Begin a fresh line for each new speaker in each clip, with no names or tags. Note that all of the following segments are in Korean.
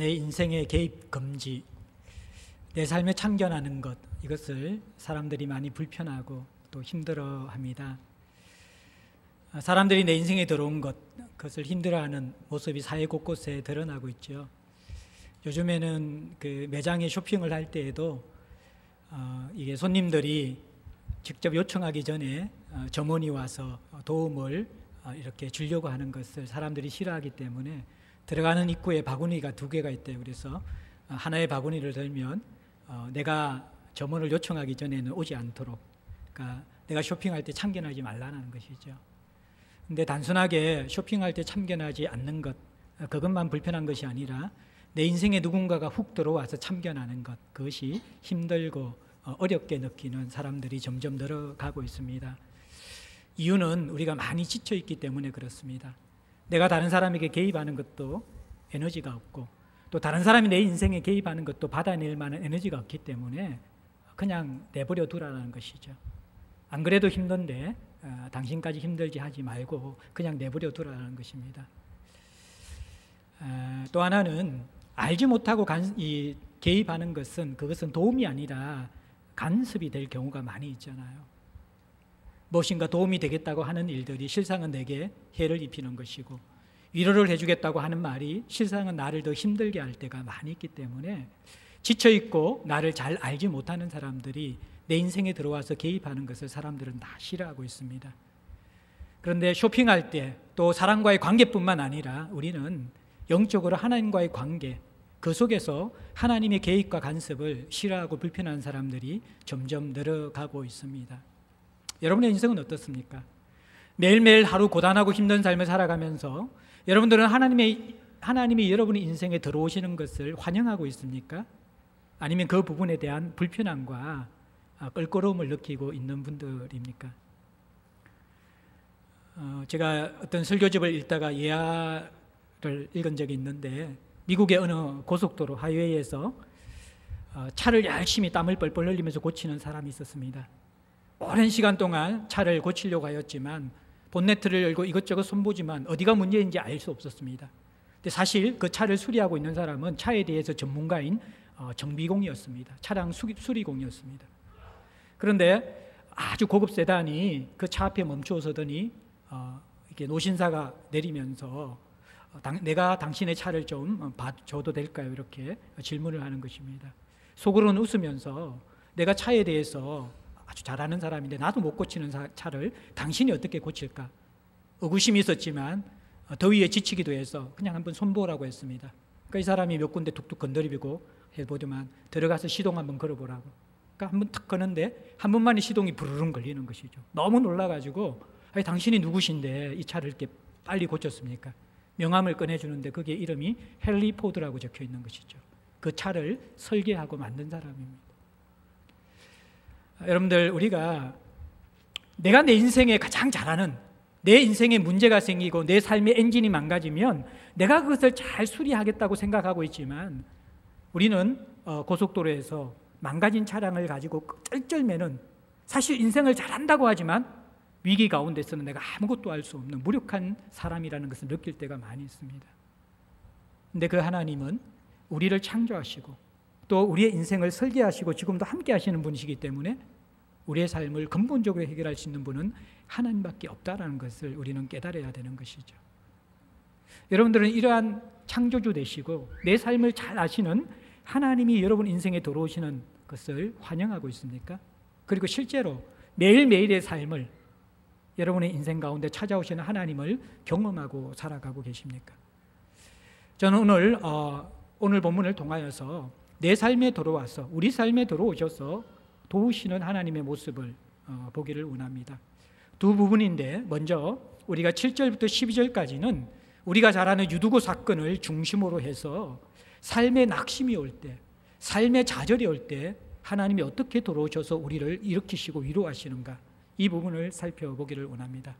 내 인생의 개입 금지, 내 삶에 참견하는 것, 이것을 사람들이 많이 불편하고 또 힘들어합니다. 사람들이 내 인생에 들어온 것, 그것을 힘들어하는 모습이 사회 곳곳에 드러나고 있죠. 요즘에는 그 매장에 쇼핑을 할 때에도 이게 손님들이 직접 요청하기 전에 점원이 와서 도움을 이렇게 주려고 하는 것을 사람들이 싫어하기 때문에 들어가는 입구에 바구니가 2개가 있대요. 그래서 하나의 바구니를 들면 내가 점원을 요청하기 전에는 오지 않도록, 그러니까 내가 쇼핑할 때 참견하지 말라는 것이죠. 근데 단순하게 쇼핑할 때 참견하지 않는 것, 그것만 불편한 것이 아니라 내 인생에 누군가가 훅 들어와서 참견하는 것, 그것이 힘들고 어렵게 느끼는 사람들이 점점 늘어가고 있습니다. 이유는 우리가 많이 지쳐 있기 때문에 그렇습니다. 내가 다른 사람에게 개입하는 것도 에너지가 없고, 또 다른 사람이 내 인생에 개입하는 것도 받아낼 만한 에너지가 없기 때문에 그냥 내버려 두라는 것이죠. 안 그래도 힘든데 당신까지 힘들게 하지 말고 그냥 내버려 두라는 것입니다. 또 하나는 알지 못하고 개입하는 것은, 그것은 도움이 아니라 간섭이 될 경우가 많이 있잖아요. 무엇인가 도움이 되겠다고 하는 일들이 실상은 내게 해를 입히는 것이고, 위로를 해주겠다고 하는 말이 실상은 나를 더 힘들게 할 때가 많이 있기 때문에 지쳐있고 나를 잘 알지 못하는 사람들이 내 인생에 들어와서 개입하는 것을 사람들은 다 싫어하고 있습니다. 그런데 쇼핑할 때 또 사람과의 관계뿐만 아니라 우리는 영적으로 하나님과의 관계, 그 속에서 하나님의 개입과 간섭을 싫어하고 불편한 사람들이 점점 늘어가고 있습니다. 여러분의 인생은 어떻습니까? 매일매일 하루 고단하고 힘든 삶을 살아가면서 여러분들은 하나님이 여러분의 인생에 들어오시는 것을 환영하고 있습니까? 아니면 그 부분에 대한 불편함과 껄끄러움을 느끼고 있는 분들입니까? 제가 어떤 설교집을 읽다가 예화를 읽은 적이 있는데, 미국의 어느 고속도로 하이웨이에서 차를 열심히 땀을 뻘뻘 흘리면서 고치는 사람이 있었습니다. 오랜 시간 동안 차를 고치려고 하였지만 본네트를 열고 이것저것 손보지만 어디가 문제인지 알 수 없었습니다. 근데 사실 그 차를 수리하고 있는 사람은 차에 대해서 전문가인 정비공이었습니다. 차량 수리공이었습니다. 그런데 아주 고급 세단이 그 차 앞에 멈추어서더니 이렇게 노신사가 내리면서 내가 당신의 차를 좀 봐줘도 될까요? 이렇게 질문을 하는 것입니다. 속으로는 웃으면서 내가 차에 대해서 아주 잘하는 사람인데 나도 못 고치는 차를 당신이 어떻게 고칠까? 의구심이 있었지만 더위에 지치기도 해서 그냥 한번 손보라고 했습니다. 그러니까 이 사람이 몇 군데 툭툭 건드리고 해보더만 들어가서 시동 한번 걸어보라고. 그러니까 한번 탁 거는데 한 번만에 시동이 부르릉 걸리는 것이죠. 너무 놀라가지고 아니, 당신이 누구신데 이 차를 이렇게 빨리 고쳤습니까? 명함을 꺼내주는데 거기에 이름이 헨리 포드라고 적혀 있는 것이죠. 그 차를 설계하고 만든 사람입니다. 여러분들, 우리가 내가 내 인생에 가장 잘하는, 내 인생에 문제가 생기고 내 삶의 엔진이 망가지면 내가 그것을 잘 수리하겠다고 생각하고 있지만, 우리는 고속도로에서 망가진 차량을 가지고 쩔쩔매는, 사실 인생을 잘한다고 하지만 위기 가운데서는 내가 아무것도 할 수 없는 무력한 사람이라는 것을 느낄 때가 많이 있습니다. 그런데 그 하나님은 우리를 창조하시고 또 우리의 인생을 설계하시고 지금도 함께 하시는 분이시기 때문에 우리의 삶을 근본적으로 해결할 수 있는 분은 하나님밖에 없다라는 것을 우리는 깨달아야 되는 것이죠. 여러분들은 이러한 창조주 되시고 내 삶을 잘 아시는 하나님이 여러분 인생에 들어오시는 것을 환영하고 있습니까? 그리고 실제로 매일매일의 삶을 여러분의 인생 가운데 찾아오시는 하나님을 경험하고 살아가고 계십니까? 저는 오늘 본문을 통하여서 내 삶에 들어와서, 우리 삶에 들어오셔서 도우시는 하나님의 모습을 보기를 원합니다. 두 부분인데, 먼저 우리가 7절부터 12절까지는 우리가 잘 아는 유두고 사건을 중심으로 해서 삶의 낙심이 올 때, 삶의 좌절이 올 때 하나님이 어떻게 들어오셔서 우리를 일으키시고 위로하시는가, 이 부분을 살펴보기를 원합니다.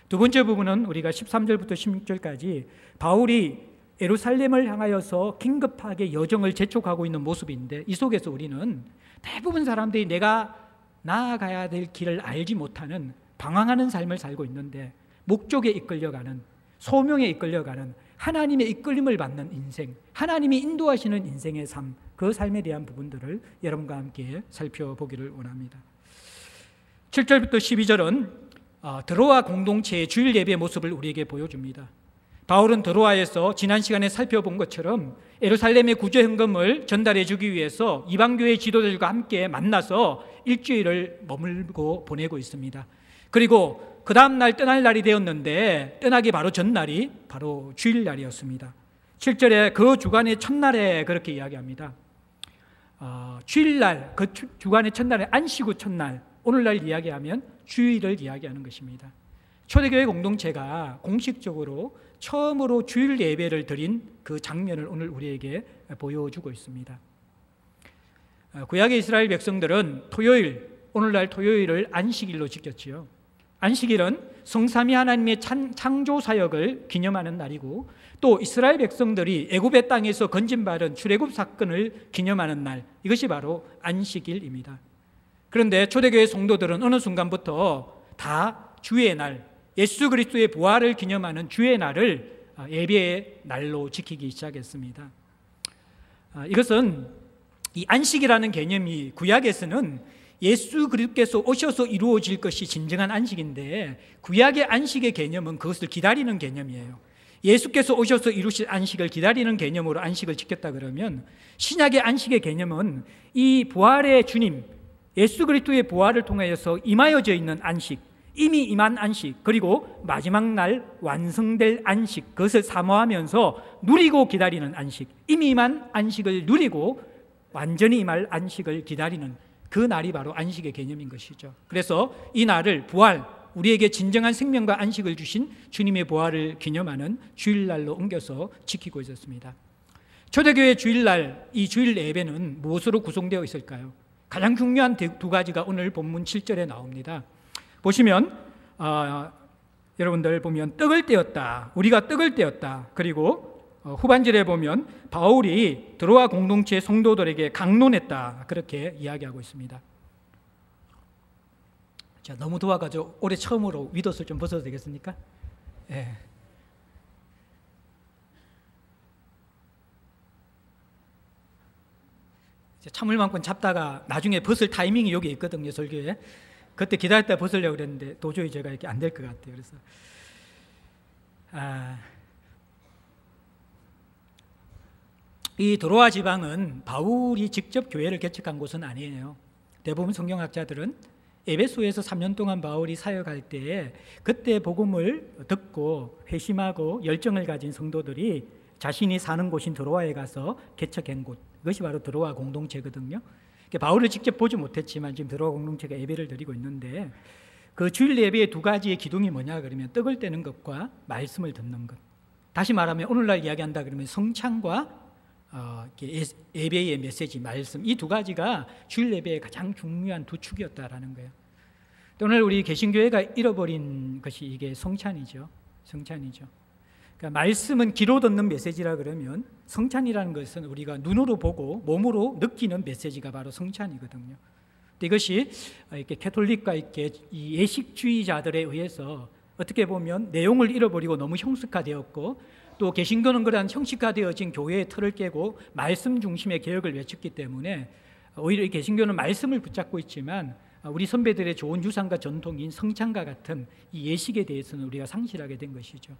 두 번째 부분은 우리가 13절부터 16절까지 바울이 예루살렘을 향하여서 긴급하게 여정을 재촉하고 있는 모습인데, 이 속에서 우리는 대부분 사람들이 내가 나아가야 될 길을 알지 못하는 방황하는 삶을 살고 있는데, 목적에 이끌려가는, 소명에 이끌려가는 하나님의 이끌림을 받는 인생, 하나님이 인도하시는 인생의 삶, 그 삶에 대한 부분들을 여러분과 함께 살펴보기를 원합니다. 7절부터 12절은 드로아 공동체의 주일 예배 모습을 우리에게 보여줍니다. 바울은 드로아에서 지난 시간에 살펴본 것처럼 예루살렘의 구조 헌금을 전달해 주기 위해서 이방교회 지도자들과 함께 만나서 일주일을 머물고 보내고 있습니다. 그리고 그 다음 날 떠날 날이 되었는데 떠나기 바로 전날이 바로 주일날이었습니다. 7절에 그 주간의 첫날에 그렇게 이야기합니다. 주일날, 그 주간의 첫날에 안식 후 첫날, 오늘날 이야기하면 주일을 이야기하는 것입니다. 초대교회 공동체가 공식적으로 처음으로 주일 예배를 드린 그 장면을 오늘 우리에게 보여주고 있습니다. 구약의 이스라엘 백성들은 토요일, 오늘날 토요일을 안식일로 지켰지요. 안식일은 성삼위 하나님의 창조 사역을 기념하는 날이고 또 이스라엘 백성들이 애굽의 땅에서 건진받은 출애굽 사건을 기념하는 날, 이것이 바로 안식일입니다. 그런데 초대교회 성도들은 어느 순간부터 다 주의 날, 예수 그리스도의 부활을 기념하는 주의 날을 예배의 날로 지키기 시작했습니다. 이것은 이 안식이라는 개념이 구약에서는 예수 그리스도께서 오셔서 이루어질 것이 진정한 안식인데 구약의 안식의 개념은 그것을 기다리는 개념이에요. 예수께서 오셔서 이루실 안식을 기다리는 개념으로 안식을 지켰다 그러면 신약의 안식의 개념은 이 부활의 주님, 예수 그리스도의 부활을 통하여서 임하여져 있는 안식, 이미 임한 안식, 그리고 마지막 날 완성될 안식, 그것을 사모하면서 누리고 기다리는 안식, 이미 임한 안식을 누리고 완전히 임할 안식을 기다리는 그 날이 바로 안식의 개념인 것이죠. 그래서 이 날을 부활, 우리에게 진정한 생명과 안식을 주신 주님의 부활을 기념하는 주일날로 옮겨서 지키고 있었습니다. 초대교회 주일날, 이 주일 예배는 무엇으로 구성되어 있을까요? 가장 중요한 두 가지가 오늘 본문 7절에 나옵니다. 보시면 여러분들 보면 떡을 떼었다, 우리가 떡을 떼었다. 그리고 후반절에 보면 바울이 드로아 공동체 성도들에게 강론했다, 그렇게 이야기하고 있습니다. 자, 너무 더워가지고 올해 처음으로 윗옷을 좀 벗어도 되겠습니까? 예. 찬물만큼 잡다가 나중에 벗을 타이밍이 여기 있거든요, 설교에. 그때 기다렸다 벗으려고 그랬는데 도저히 제가 이렇게 안 될 것 같아요. 그래서 이 드로아 지방은 바울이 직접 교회를 개척한 곳은 아니에요. 대부분 성경학자들은 에베소에서 3년 동안 바울이 사역할 때에 그때 복음을 듣고 회심하고 열정을 가진 성도들이 자신이 사는 곳인 드로아에 가서 개척한 곳, 이것이 바로 드로아 공동체거든요. 바울을 직접 보지 못했지만 지금 드로아 공동체가 예배를 드리고 있는데 그 주일 예배의 두 가지의 기둥이 뭐냐 그러면 떡을 떼는 것과 말씀을 듣는 것. 다시 말하면 오늘날 이야기한다 그러면 성찬과 예배의 메시지, 말씀, 이 두 가지가 주일 예배의 가장 중요한 두 축이었다라는 거예요. 오늘 우리 개신교회가 잃어버린 것이 이게 성찬이죠. 성찬이죠. 그러니까 말씀은 귀로 듣는 메시지라 그러면 성찬이라는 것은 우리가 눈으로 보고 몸으로 느끼는 메시지가 바로 성찬이거든요. 근데 이것이 이렇게 캐톨릭과 이렇게 이 예식주의자들에 의해서 어떻게 보면 내용을 잃어버리고 너무 형식화되었고 또 개신교는 그러한 형식화되어진 교회의 틀을 깨고 말씀 중심의 개혁을 외쳤기 때문에 오히려 개신교는 말씀을 붙잡고 있지만 우리 선배들의 좋은 유산과 전통인 성찬과 같은 이 예식에 대해서는 우리가 상실하게 된 것이죠.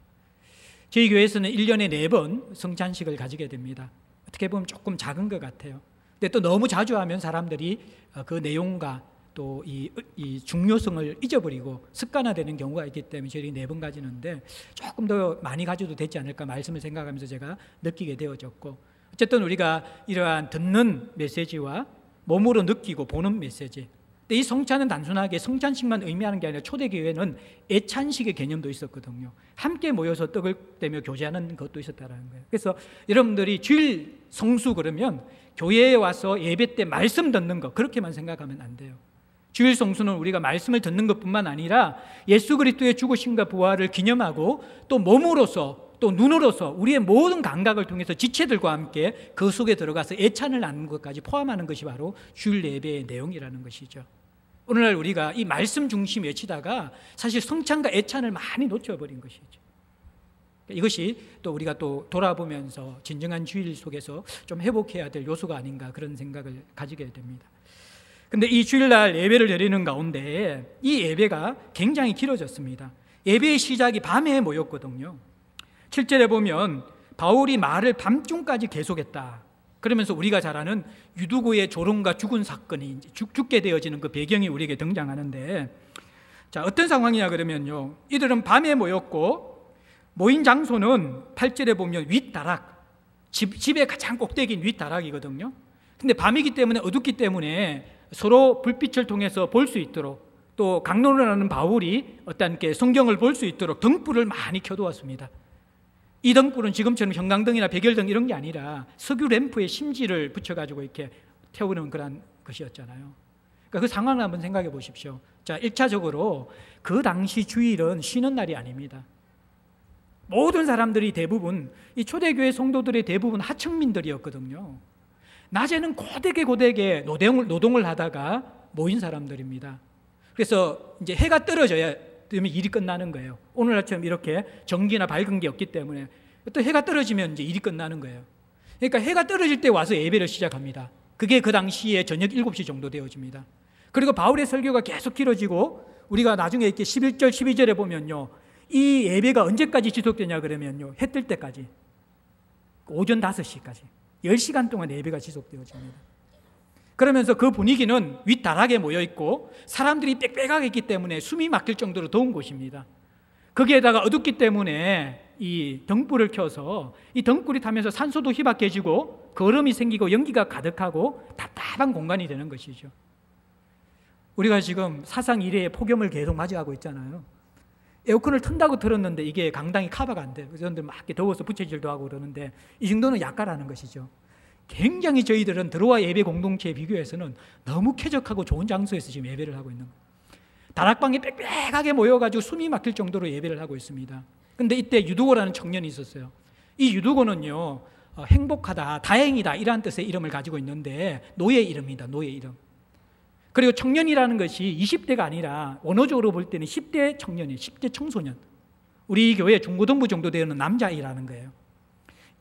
저희 교회에서는 1년에 4번 성찬식을 가지게 됩니다. 어떻게 보면 조금 작은 것 같아요. 근데 또 너무 자주 하면 사람들이 그 내용과 또 이 중요성을 잊어버리고 습관화되는 경우가 있기 때문에 저희들이 4번 가지는데 조금 더 많이 가져도 되지 않을까 말씀을 생각하면서 제가 느끼게 되어졌고, 어쨌든 우리가 이러한 듣는 메시지와 몸으로 느끼고 보는 메시지, 근데 이 성찬은 단순하게 성찬식만 의미하는 게 아니라 초대교회는 애찬식의 개념도 있었거든요. 함께 모여서 떡을 떼며 교제하는 것도 있었다는 거예요. 그래서 여러분들이 주일 성수 그러면 교회에 와서 예배 때 말씀 듣는 것, 그렇게만 생각하면 안 돼요. 주일 성수는 우리가 말씀을 듣는 것뿐만 아니라 예수 그리스도의 죽으심과 부활을 기념하고 또 몸으로서 또 눈으로서 우리의 모든 감각을 통해서 지체들과 함께 그 속에 들어가서 애찬을 나누는 것까지 포함하는 것이 바로 주일 예배의 내용이라는 것이죠. 오늘날 우리가 이 말씀 중심 외치다가 사실 성찬과 애찬을 많이 놓쳐버린 것이죠. 이것이 또 우리가 또 돌아보면서 진정한 주일 속에서 좀 회복해야 될 요소가 아닌가 그런 생각을 가지게 됩니다. 근데 이 주일날 예배를 드리는 가운데 이 예배가 굉장히 길어졌습니다. 예배의 시작이 밤에 모였거든요. 7절에 보면 바울이 말을 밤중까지 계속했다. 그러면서 우리가 잘 아는 유두고의 조롱과 죽은 사건이 죽게 되어지는 그 배경이 우리에게 등장하는데, 자, 어떤 상황이냐 그러면요, 이들은 밤에 모였고 모인 장소는 8절에 보면 윗다락, 집의 가장 꼭대기인 윗다락이거든요. 근데 밤이기 때문에 어둡기 때문에 서로 불빛을 통해서 볼 수 있도록, 또 강론을 하는 바울이 어떤 게 성경을 볼 수 있도록 등불을 많이 켜두었습니다. 이 등불은 지금처럼 형광등이나 백열등 이런 게 아니라 석유 램프에 심지를 붙여가지고 이렇게 태우는 그런 것이었잖아요. 그러니까 그 상황을 한번 생각해 보십시오. 자, 1차적으로 그 당시 주일은 쉬는 날이 아닙니다. 모든 사람들이 대부분, 이 초대교회 성도들의 대부분 하층민들이었거든요. 낮에는 고되게 노동을 하다가 모인 사람들입니다. 그래서 이제 해가 떨어져야 되면 일이 끝나는 거예요. 오늘날처럼 이렇게 전기나 밝은 게 없기 때문에 또 해가 떨어지면 이제 일이 끝나는 거예요. 그러니까 해가 떨어질 때 와서 예배를 시작합니다. 그게 그 당시에 저녁 7시 정도 되어집니다. 그리고 바울의 설교가 계속 길어지고, 우리가 나중에 이렇게 11절, 12절에 보면요, 이 예배가 언제까지 지속되냐 그러면요, 해 뜰 때까지, 오전 5시까지 10시간 동안 예배가 지속되어집니다. 그러면서 그 분위기는 윗다락에 모여있고 사람들이 빽빽하게 있기 때문에 숨이 막힐 정도로 더운 곳입니다. 거기에다가 어둡기 때문에 이 등불을 켜서 이 등불이 타면서 산소도 희박해지고 거름이 생기고 연기가 가득하고 답답한 공간이 되는 것이죠. 우리가 지금 사상 이래의 폭염을 계속 맞이하고 있잖아요. 에어컨을 튼다고 들었는데 이게 강당이 커버가 안 돼요. 그래서 막 더워서 부채질도 하고 그러는데 이 정도는 약가라는 것이죠. 굉장히 저희들은 들어와 예배 공동체에 비교해서는 너무 쾌적하고 좋은 장소에서 지금 예배를 하고 있는 거예요. 다락방에 빽빽하게 모여가지고 숨이 막힐 정도로 예배를 하고 있습니다. 그런데 이때 유두고라는 청년이 있었어요. 이 유두고는요, 행복하다, 다행이다 이런 뜻의 이름을 가지고 있는데 노예 이름입니다. 노예 이름. 그리고 청년이라는 것이 20대가 아니라 원어적으로 볼 때는 10대 청년이에요. 10대 청소년. 우리 교회 중고등부 정도 되는 남자아이라는 거예요.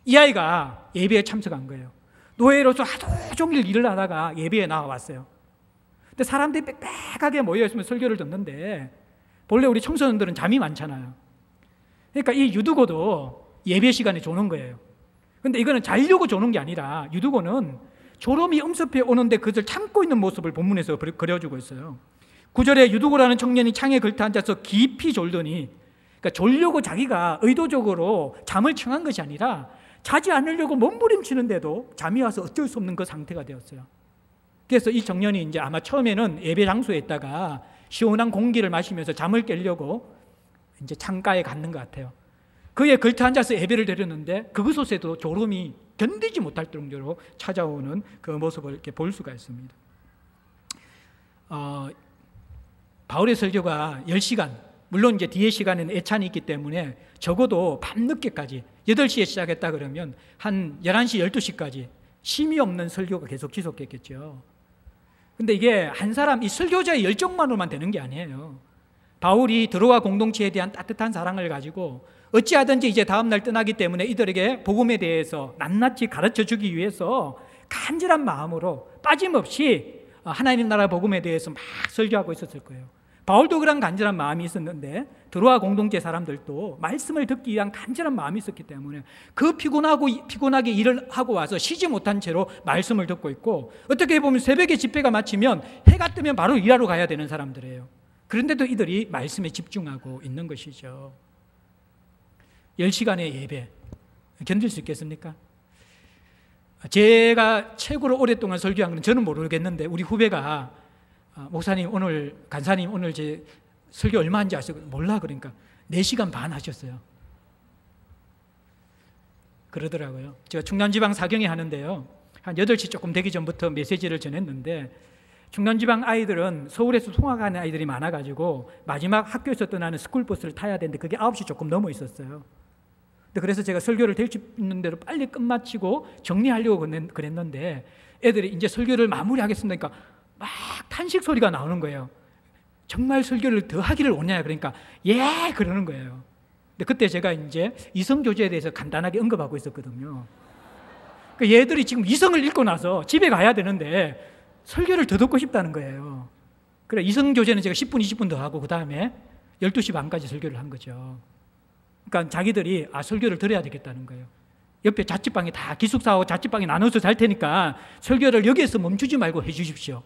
이 아이가 예배에 참석한 거예요. 노예로서 하루 종일 일을 하다가 예배에 나와왔어요. 근데 사람들이 빽빽하게 모여있으면 설교를 듣는데 본래 우리 청소년들은 잠이 많잖아요. 그러니까 이 유두고도 예배 시간에 조는 거예요. 근데 이거는 자려고 조는 게 아니라 유두고는 졸음이 엄습해 오는데 그것을 참고 있는 모습을 본문에서 그려주고 있어요. 9절에 유두고라는 청년이 창에 걸터 앉아서 깊이 졸더니, 그러니까 졸려고 자기가 의도적으로 잠을 청한 것이 아니라 자지 않으려고 몸부림치는데도 잠이 와서 어쩔 수 없는 그 상태가 되었어요. 그래서 이 청년이 이제 아마 처음에는 예배 장소에 있다가 시원한 공기를 마시면서 잠을 깨려고 이제 창가에 갔는 것 같아요. 그에 걸터 앉아서 예배를 드렸는데 그것에도 졸음이 견디지 못할 정도로 찾아오는 그 모습을 이렇게 볼 수가 있습니다. 바울의 설교가 10시간, 물론 이제 뒤에 시간에는 애찬이 있기 때문에 적어도 밤늦게까지 8시에 시작했다 그러면 한 11시, 12시까지 쉼이 없는 설교가 계속 지속했겠죠. 근데 이게 한 사람, 이 설교자의 열정만으로만 되는 게 아니에요. 바울이 드로아 공동체에 대한 따뜻한 사랑을 가지고 어찌하든지 이제 다음날 떠나기 때문에 이들에게 복음에 대해서 낱낱이 가르쳐 주기 위해서 간절한 마음으로 빠짐없이 하나님 나라 복음에 대해서 막 설교하고 있었을 거예요. 바울도 그런 간절한 마음이 있었는데 드로아 공동체 사람들도 말씀을 듣기 위한 간절한 마음이 있었기 때문에 그 피곤하게 일을 하고 와서 쉬지 못한 채로 말씀을 듣고 있고, 어떻게 보면 새벽에 집회가 마치면 해가 뜨면 바로 일하러 가야 되는 사람들이에요. 그런데도 이들이 말씀에 집중하고 있는 것이죠. 10시간의 예배 견딜 수 있겠습니까? 제가 최고로 오랫동안 설교한 건 저는 모르겠는데 우리 후배가 목사님 오늘, 간사님 오늘 제 설교 얼마 한지 아시고? 몰라. 그러니까 4시간 반 하셨어요. 그러더라고요. 제가 충남지방 사경에 하는데요, 한 8시 조금 되기 전부터 메시지를 전했는데 충남지방 아이들은 서울에서 통학하는 아이들이 많아가지고 마지막 학교에서 떠나는 스쿨버스를 타야 되는데 그게 9시 조금 넘어 있었어요. 그래서 제가 설교를 될 수 있는 대로 빨리 끝마치고 정리하려고 그랬는데 애들이 이제 설교를 마무리하겠습니다. 그러니까 막 탄식 소리가 나오는 거예요. 정말 설교를 더 하기를 원해요. 그러니까 예 그러는 거예요. 근데 그때 제가 이제 이성교제에 대해서 간단하게 언급하고 있었거든요. 그러니까 얘들이 지금 이성을 읽고 나서 집에 가야 되는데 설교를 더 듣고 싶다는 거예요. 그래, 이성교제는 제가 10분, 20분 더 하고 그 다음에 12시 반까지 설교를 한 거죠. 그러니까 자기들이 설교를 들어야 되겠다는 거예요. 옆에 자취방에 다 기숙사하고 자취방에 나눠서 잘 테니까 설교를 여기에서 멈추지 말고 해 주십시오.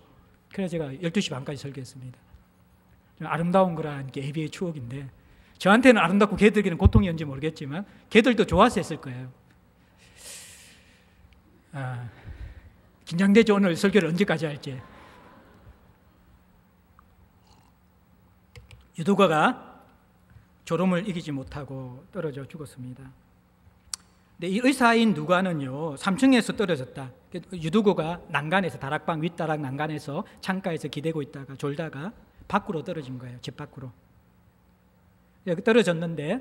그래서 제가 12시 반까지 설교했습니다. 아름다운 거란 게 예배의 추억인데 저한테는 아름답고 걔들에게는 고통이었는지 모르겠지만 걔들도 좋아서 했을 거예요. 긴장되죠. 오늘 설교를 언제까지 할지. 유두과가 졸음을 이기지 못하고 떨어져 죽었습니다. 근데 이 의사인 누가는요 3층에서 떨어졌다. 유두고가 난간에서 다락방 윗다락 난간에서 창가에서 기대고 있다가 졸다가 밖으로 떨어진 거예요. 집 밖으로. 여기 떨어졌는데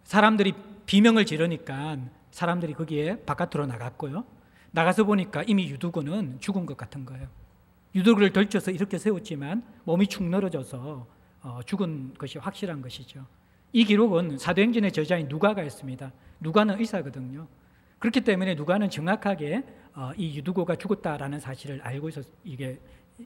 사람들이 비명을 지르니까 사람들이 거기에 바깥으로 나갔고요. 나가서 보니까 이미 유두고는 죽은 것 같은 거예요. 유두고를 덜쳐서 이렇게 세웠지만 몸이 축 늘어져서 죽은 것이 확실한 것이죠. 이 기록은 사도행전의 저자인 누가가 했습니다. 누가는 의사거든요. 그렇기 때문에 누가는 정확하게 이 유두고가 죽었다라는 사실을 알고 있어서 이게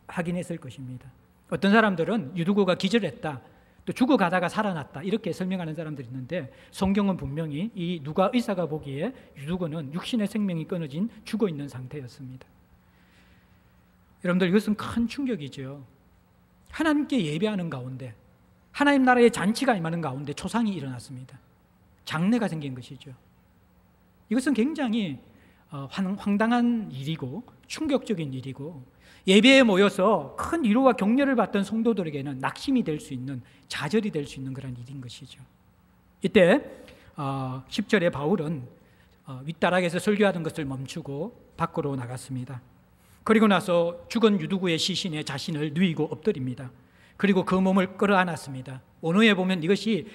확인했을 것입니다. 어떤 사람들은 유두고가 기절했다, 또 죽어가다가 살아났다 이렇게 설명하는 사람들이 있는데 성경은 분명히 이 누가 의사가 보기에 유두고는 육신의 생명이 끊어진 죽어있는 상태였습니다. 여러분들 이것은 큰 충격이죠. 하나님께 예배하는 가운데 하나님 나라의 잔치가 임하는 가운데 초상이 일어났습니다. 장례가 생긴 것이죠. 이것은 굉장히 황당한 일이고 충격적인 일이고 예배에 모여서 큰 위로와 격려를 받던 성도들에게는 낙심이 될 수 있는, 좌절이 될 수 있는 그런 일인 것이죠. 이때 10절에 바울은 윗다락에서 설교하던 것을 멈추고 밖으로 나갔습니다. 그리고 나서 죽은 유두구의 시신에 자신을 누이고 엎드립니다. 그리고 그 몸을 끌어안았습니다. 원어에 보면 이것이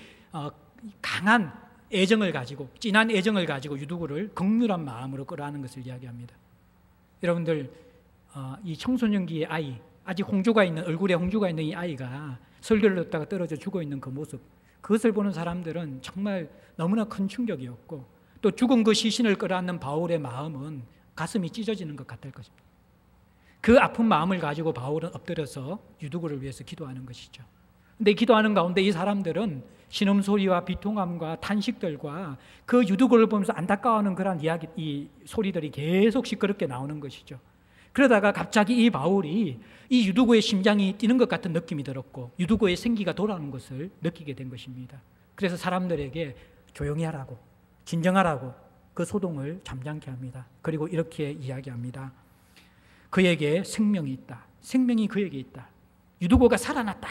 강한 애정을 가지고, 진한 애정을 가지고 유두구를 극률한 마음으로 끌어안는 것을 이야기합니다. 여러분들 이 청소년기의 아이, 아직 홍조가 있는, 얼굴에 홍조가 있는 이 아이가 설교를 듣다가 떨어져 죽어 있는 그 모습, 그것을 보는 사람들은 정말 너무나 큰 충격이었고, 또 죽은 그 시신을 끌어안는 바울의 마음은 가슴이 찢어지는 것 같을 것입니다. 그 아픈 마음을 가지고 바울은 엎드려서 유두구를 위해서 기도하는 것이죠. 근데 기도하는 가운데 이 사람들은 신음소리와 비통함과 탄식들과 그 유두구를 보면서 안타까워하는 그런 이야기, 이 소리들이 계속 시끄럽게 나오는 것이죠. 그러다가 갑자기 이 바울이 이 유두구의 심장이 뛰는 것 같은 느낌이 들었고 유두구의 생기가 돌아오는 것을 느끼게 된 것입니다. 그래서 사람들에게 조용히 하라고, 진정하라고 그 소동을 잠잠케 합니다. 그리고 이렇게 이야기합니다. 그에게 생명이 있다. 생명이 그에게 있다. 유두고가 살아났다.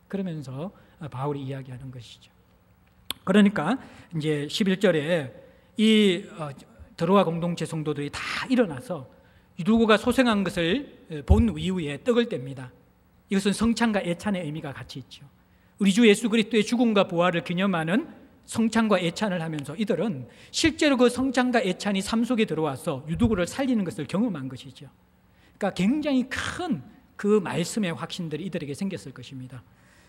그러면서 바울이 이야기하는 것이죠. 그러니까 이제 11절에 이 드로아 공동체 성도들이 다 일어나서 유두고가 소생한 것을 본 이후에 떡을 뗍니다. 이것은 성찬과 애찬의 의미가 같이 있죠. 우리 주 예수 그리스도의 죽음과 부활을 기념하는 성찬과 애찬을 하면서 이들은 실제로 그 성찬과 애찬이 삶 속에 들어와서 유두고를 살리는 것을 경험한 것이죠. 그러니까 굉장히 큰 그 말씀의 확신들이 이들에게 생겼을 것입니다.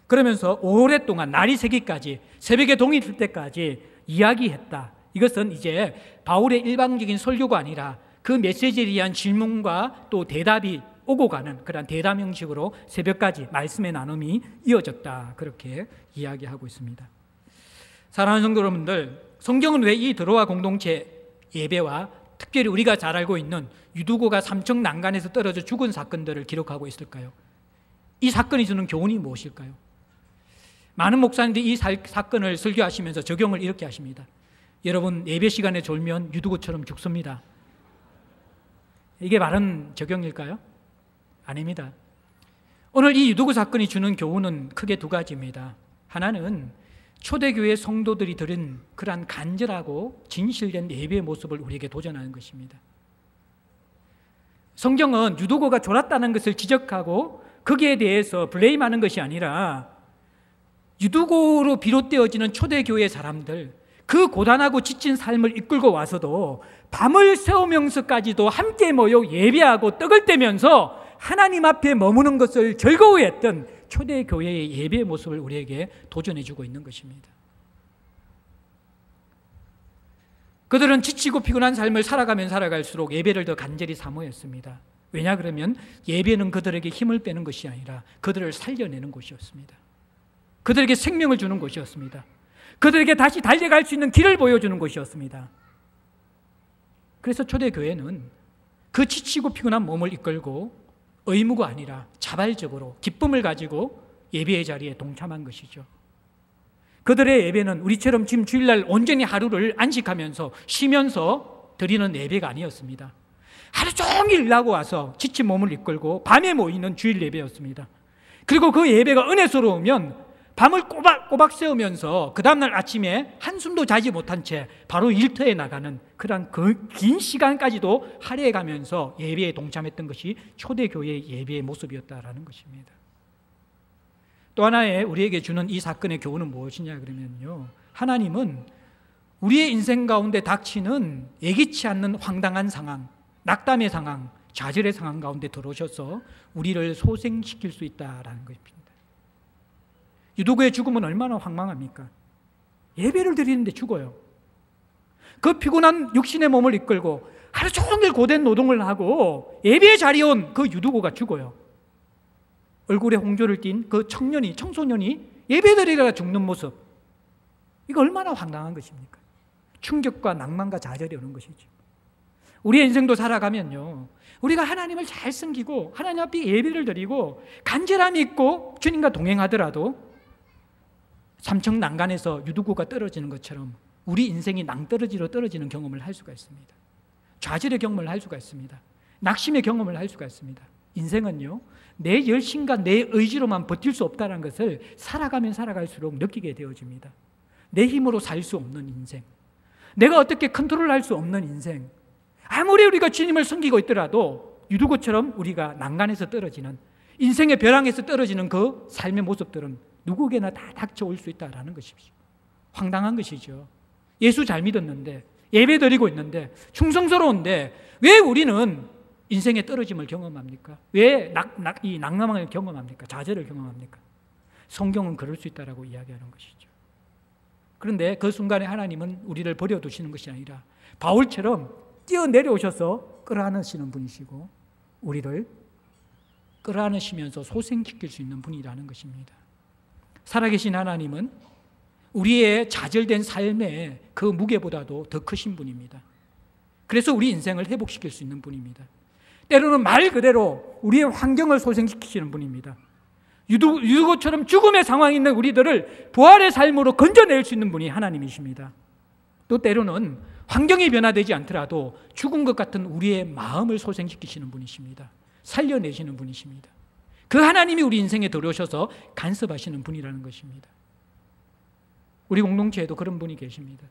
그러면서 오랫동안 날이 새기까지, 새벽에 동이 들 때까지 이야기했다. 이것은 이제 바울의 일방적인 설교가 아니라 그 메시지에 대한 질문과 또 대답이 오고 가는 그런 대담 형식으로 새벽까지 말씀의 나눔이 이어졌다. 그렇게 이야기하고 있습니다. 사랑하는 성도 여러분들, 성경은 왜 이 드로아 공동체 예배와 특별히 우리가 잘 알고 있는 유두고가 삼층 난간에서 떨어져 죽은 사건들을 기록하고 있을까요? 이 사건이 주는 교훈이 무엇일까요? 많은 목사님들이 이 사건을 설교하시면서 적용을 이렇게 하십니다. 여러분, 예배 시간에 졸면 유두고처럼 죽습니다. 이게 바른 적용일까요? 아닙니다. 오늘 이 유두고 사건이 주는 교훈은 크게 두 가지입니다. 하나는 초대교회 성도들이 드린 그러한 간절하고 진실된 예배의 모습을 우리에게 도전하는 것입니다. 성경은 유두고가 졸았다는 것을 지적하고 거기에 대해서 블레임하는 것이 아니라 유두고로 비롯되어지는 초대교회 사람들, 그 고단하고 지친 삶을 이끌고 와서도 밤을 새우면서까지도 함께 모여 예배하고 떡을 떼면서 하나님 앞에 머무는 것을 즐거워했던 초대교회의 예배의 모습을 우리에게 도전해주고 있는 것입니다. 그들은 지치고 피곤한 삶을 살아가면 살아갈수록 예배를 더 간절히 사모했습니다. 왜냐 그러면 예배는 그들에게 힘을 빼는 것이 아니라 그들을 살려내는 것이었습니다. 그들에게 생명을 주는 것이었습니다. 그들에게 다시 달려갈 수 있는 길을 보여주는 것이었습니다. 그래서 초대교회는 그 지치고 피곤한 몸을 이끌고 의무가 아니라 자발적으로 기쁨을 가지고 예배의 자리에 동참한 것이죠. 그들의 예배는 우리처럼 지금 주일날 온전히 하루를 안식하면서 쉬면서 드리는 예배가 아니었습니다. 하루 종일 일하고 와서 지친 몸을 이끌고 밤에 모이는 주일 예배였습니다. 그리고 그 예배가 은혜스러우면 밤을 꼬박꼬박 새우면서 그 다음날 아침에 한숨도 자지 못한 채 바로 일터에 나가는 그런 그 긴 시간까지도 할애해가면서 예배에 동참했던 것이 초대교회의 예배의 모습이었다라는 것입니다. 또 하나의 우리에게 주는 이 사건의 교훈은 무엇이냐 그러면요, 하나님은 우리의 인생 가운데 닥치는 예기치 않는 황당한 상황, 낙담의 상황, 좌절의 상황 가운데 들어오셔서 우리를 소생시킬 수 있다라는 것입니다. 유도구의 죽음은 얼마나 황망합니까? 예배를 드리는데 죽어요. 그 피곤한 육신의 몸을 이끌고 하루 종일 고된 노동을 하고 예배의 자리에 온 그 유도구가 죽어요. 얼굴에 홍조를 띤 그 청소년이 예배 드리다가 죽는 모습, 이거 얼마나 황당한 것입니까? 충격과 낭만과 좌절이 오는 것이죠. 우리의 인생도 살아가면요, 우리가 하나님을 잘 섬기고 하나님 앞에 예배를 드리고 간절함이 있고 주님과 동행하더라도 삼청 난간에서 유두구가 떨어지는 것처럼 우리 인생이 낭떠러지로 떨어지는 경험을 할 수가 있습니다. 좌절의 경험을 할 수가 있습니다. 낙심의 경험을 할 수가 있습니다. 인생은요, 내 열심과 내 의지로만 버틸 수 없다는 것을 살아가면 살아갈수록 느끼게 되어집니다. 내 힘으로 살 수 없는 인생, 내가 어떻게 컨트롤할 수 없는 인생, 아무리 우리가 주님을 섬기고 있더라도 유두구처럼 우리가 난간에서 떨어지는, 인생의 벼랑에서 떨어지는 그 삶의 모습들은 누구에게나 다 닥쳐올 수 있다는 것이죠. 황당한 것이죠. 예수 잘 믿었는데, 예배 드리고 있는데, 충성스러운데 왜 우리는 인생의 떨어짐을 경험합니까? 왜 이 낙망을 경험합니까? 좌절을 경험합니까? 성경은 그럴 수 있다라고 이야기하는 것이죠. 그런데 그 순간에 하나님은 우리를 버려두시는 것이 아니라 바울처럼 뛰어내려오셔서 끌어안으시는 분이시고 우리를 끌어안으시면서 소생시킬 수 있는 분이라는 것입니다. 살아계신 하나님은 우리의 좌절된 삶의 그 무게보다도 더 크신 분입니다. 그래서 우리 인생을 회복시킬 수 있는 분입니다. 때로는 말 그대로 우리의 환경을 소생시키시는 분입니다. 유두고처럼 죽음의 상황에 있는 우리들을 부활의 삶으로 건져낼 수 있는 분이 하나님이십니다. 또 때로는 환경이 변화되지 않더라도 죽은 것 같은 우리의 마음을 소생시키시는 분이십니다. 살려내시는 분이십니다. 그 하나님이 우리 인생에 들어오셔서 간섭하시는 분이라는 것입니다. 우리 공동체에도 그런 분이 계십니다.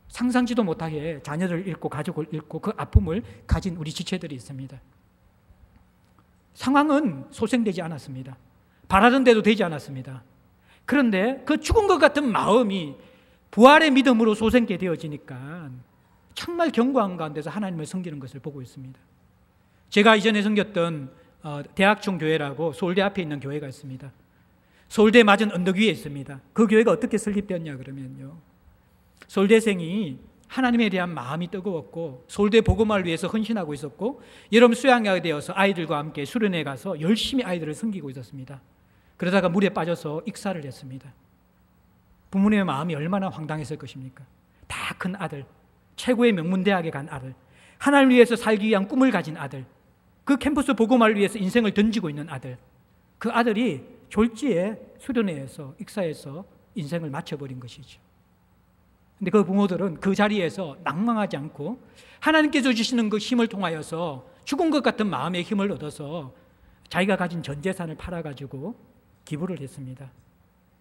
상상지도 못하게 자녀를 잃고 가족을 잃고 그 아픔을 가진 우리 지체들이 있습니다. 상황은 소생되지 않았습니다. 바라던 대로 되지 않았습니다. 그런데 그 죽은 것 같은 마음이 부활의 믿음으로 소생케 되어지니까 정말 견고한 가운데서 하나님을 섬기는 것을 보고 있습니다. 제가 이전에 섬겼던 대학총 교회라고 서울대 앞에 있는 교회가 있습니다. 서울대 맞은 언덕 위에 있습니다. 그 교회가 어떻게 설립되었냐 그러면요, 서울대생이 하나님에 대한 마음이 뜨거웠고 서울대 복음화를 위해서 헌신하고 있었고 여름 수양회가 되어서 아이들과 함께 수련회 가서 열심히 아이들을 섬기고 있었습니다. 그러다가 물에 빠져서 익사를 했습니다. 부모님의 마음이 얼마나 황당했을 것입니까? 다 큰 아들, 최고의 명문대학에 간 아들, 하나님을 위해서 살기 위한 꿈을 가진 아들, 그 캠퍼스 복음화를 위해서 인생을 던지고 있는 아들, 그 아들이 졸지에 수련회에서 익사해서 인생을 마쳐버린 것이죠. 근데 그 부모들은 그 자리에서 낭망하지 않고 하나님께서 주시는 그 힘을 통하여서 죽은 것 같은 마음의 힘을 얻어서 자기가 가진 전 재산을 팔아가지고 기부를 했습니다.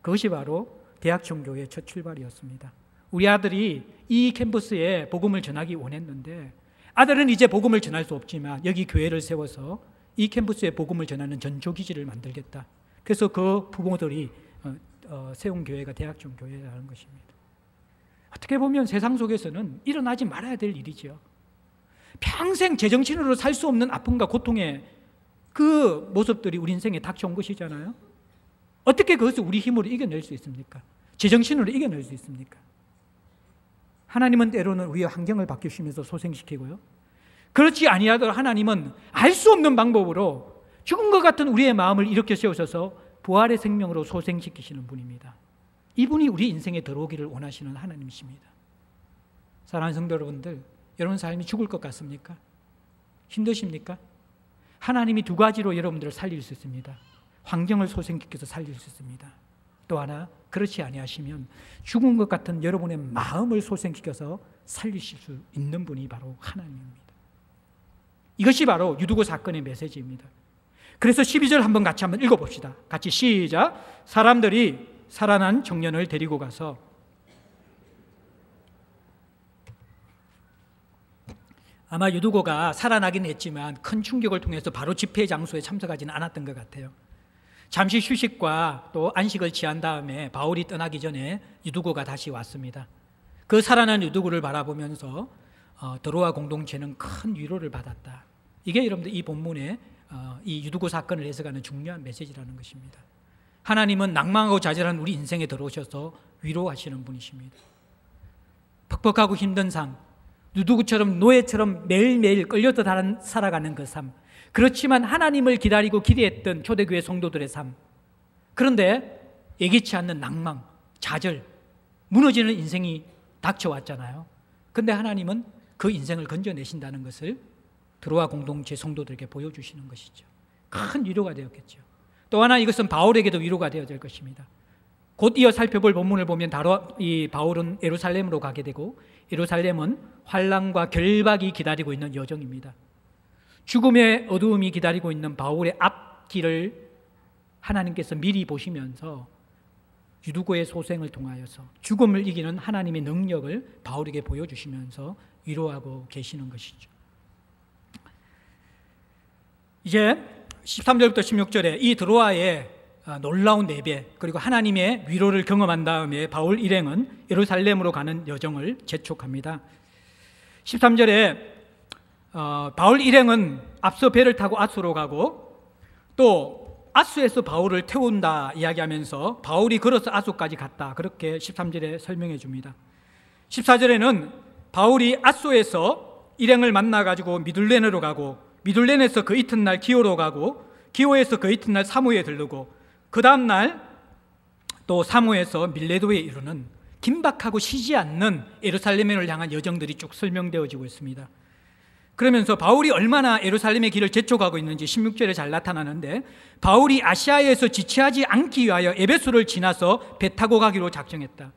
그것이 바로 대학총교회의 첫 출발이었습니다. 우리 아들이 이 캠퍼스에 복음을 전하기 원했는데 아들은 이제 복음을 전할 수 없지만 여기 교회를 세워서 이 캠퍼스에 복음을 전하는 전초기지를 만들겠다. 그래서 그 부모들이 세운 교회가 대학총교회라는 것입니다. 어떻게 보면 세상 속에서는 일어나지 말아야 될 일이죠. 평생 제정신으로 살 수 없는 아픔과 고통의 그 모습들이 우리 인생에 닥쳐온 것이잖아요. 어떻게 그것을 우리 힘으로 이겨낼 수 있습니까? 제정신으로 이겨낼 수 있습니까? 하나님은 때로는 우리의 환경을 바뀌시면서 소생시키고요. 그렇지 아니하더라도 하나님은 알 수 없는 방법으로 죽은 것 같은 우리의 마음을 일으켜 세우셔서 부활의 생명으로 소생시키시는 분입니다. 이분이 우리 인생에 들어오기를 원하시는 하나님이십니다. 사랑하는 성도 여러분들, 여러분 삶이 죽을 것 같습니까? 힘드십니까? 하나님이 두 가지로 여러분들을 살릴 수 있습니다. 환경을 소생시켜서 살릴 수 있습니다. 또 하나, 그렇지 아니하시면 죽은 것 같은 여러분의 마음을 소생시켜서 살리실 수 있는 분이 바로 하나님입니다. 이것이 바로 유두고 사건의 메시지입니다. 그래서 12절 한번 읽어봅시다. 같이 시작. 사람들이 살아난 청년을 데리고 가서 아마 유두고가 살아나긴 했지만 큰 충격을 통해서 바로 집회 장소에 참석하지는 않았던 것 같아요. 잠시 휴식과 또 안식을 취한 다음에 바울이 떠나기 전에 유두고가 다시 왔습니다. 그 살아난 유두고를 바라보면서 드로아 공동체는 큰 위로를 받았다. 이게 여러분들 이 본문의 이 유두고 사건을 해석하는 중요한 메시지라는 것입니다. 하나님은 낭망하고 좌절한 우리 인생에 들어오셔서 위로하시는 분이십니다. 퍽퍽하고 힘든 삶, 유두고처럼 노예처럼 매일매일 끌려서 살아가는 그 삶, 그렇지만 하나님을 기다리고 기대했던 초대교회 성도들의 삶, 그런데 예기치 않는 낭망, 좌절, 무너지는 인생이 닥쳐왔잖아요. 그런데 하나님은 그 인생을 건져내신다는 것을 드로아 공동체 성도들에게 보여주시는 것이죠. 큰 위로가 되었겠죠. 또 하나 이것은 바울에게도 위로가 되어야 될 것입니다. 곧 이어 살펴볼 본문을 보면 이 바울은 예루살렘으로 가게 되고, 예루살렘은 환난과 결박이 기다리고 있는 여정입니다. 죽음의 어두움이 기다리고 있는 바울의 앞길을 하나님께서 미리 보시면서 유두고의 소생을 통하여서 죽음을 이기는 하나님의 능력을 바울에게 보여주시면서 위로하고 계시는 것이죠. 이제 13절부터 16절에 이 드로아의 놀라운 예배 그리고 하나님의 위로를 경험한 다음에 바울 일행은 예루살렘으로 가는 여정을 재촉합니다. 13절에 바울 일행은 앞서 배를 타고 아수로 가고 또 아수에서 바울을 태운다 이야기하면서 바울이 걸어서 아수까지 갔다, 그렇게 13절에 설명해 줍니다. 14절에는 바울이 아수에서 일행을 만나가지고 미둘레네로 가고, 미둘레네에서 그 이튿날 기호로 가고, 기호에서 그 이튿날 사무에 들르고, 그 다음날 또 사무에서 밀레도에 이르는 긴박하고 쉬지 않는 예루살렘을 향한 여정들이 쭉 설명되어지고 있습니다. 그러면서 바울이 얼마나 예루살렘의 길을 재촉하고 있는지 16절에 잘 나타나는데, 바울이 아시아에서 지체하지 않기 위하여 에베소를 지나서 배 타고 가기로 작정했다.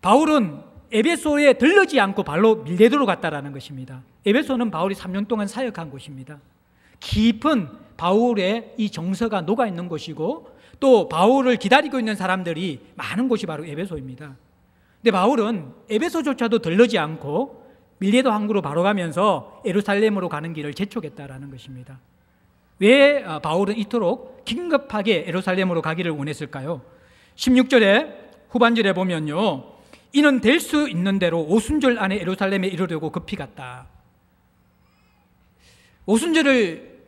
바울은 에베소에 들르지 않고 발로 밀레도로 갔다라는 것입니다. 에베소는 바울이 3년 동안 사역한 곳입니다. 깊은 바울의 이 정서가 녹아있는 곳이고, 또 바울을 기다리고 있는 사람들이 많은 곳이 바로 에베소입니다. 근데 바울은 에베소조차도 들르지 않고 밀레도 항구로 바로 가면서 예루살렘으로 가는 길을 재촉했다라는 것입니다. 왜 바울은 이토록 긴급하게 예루살렘으로 가기를 원했을까요? 16절에 후반절에 보면요, 이는 될 수 있는 대로 오순절 안에 예루살렘에 이르려고 급히 갔다. 오순절을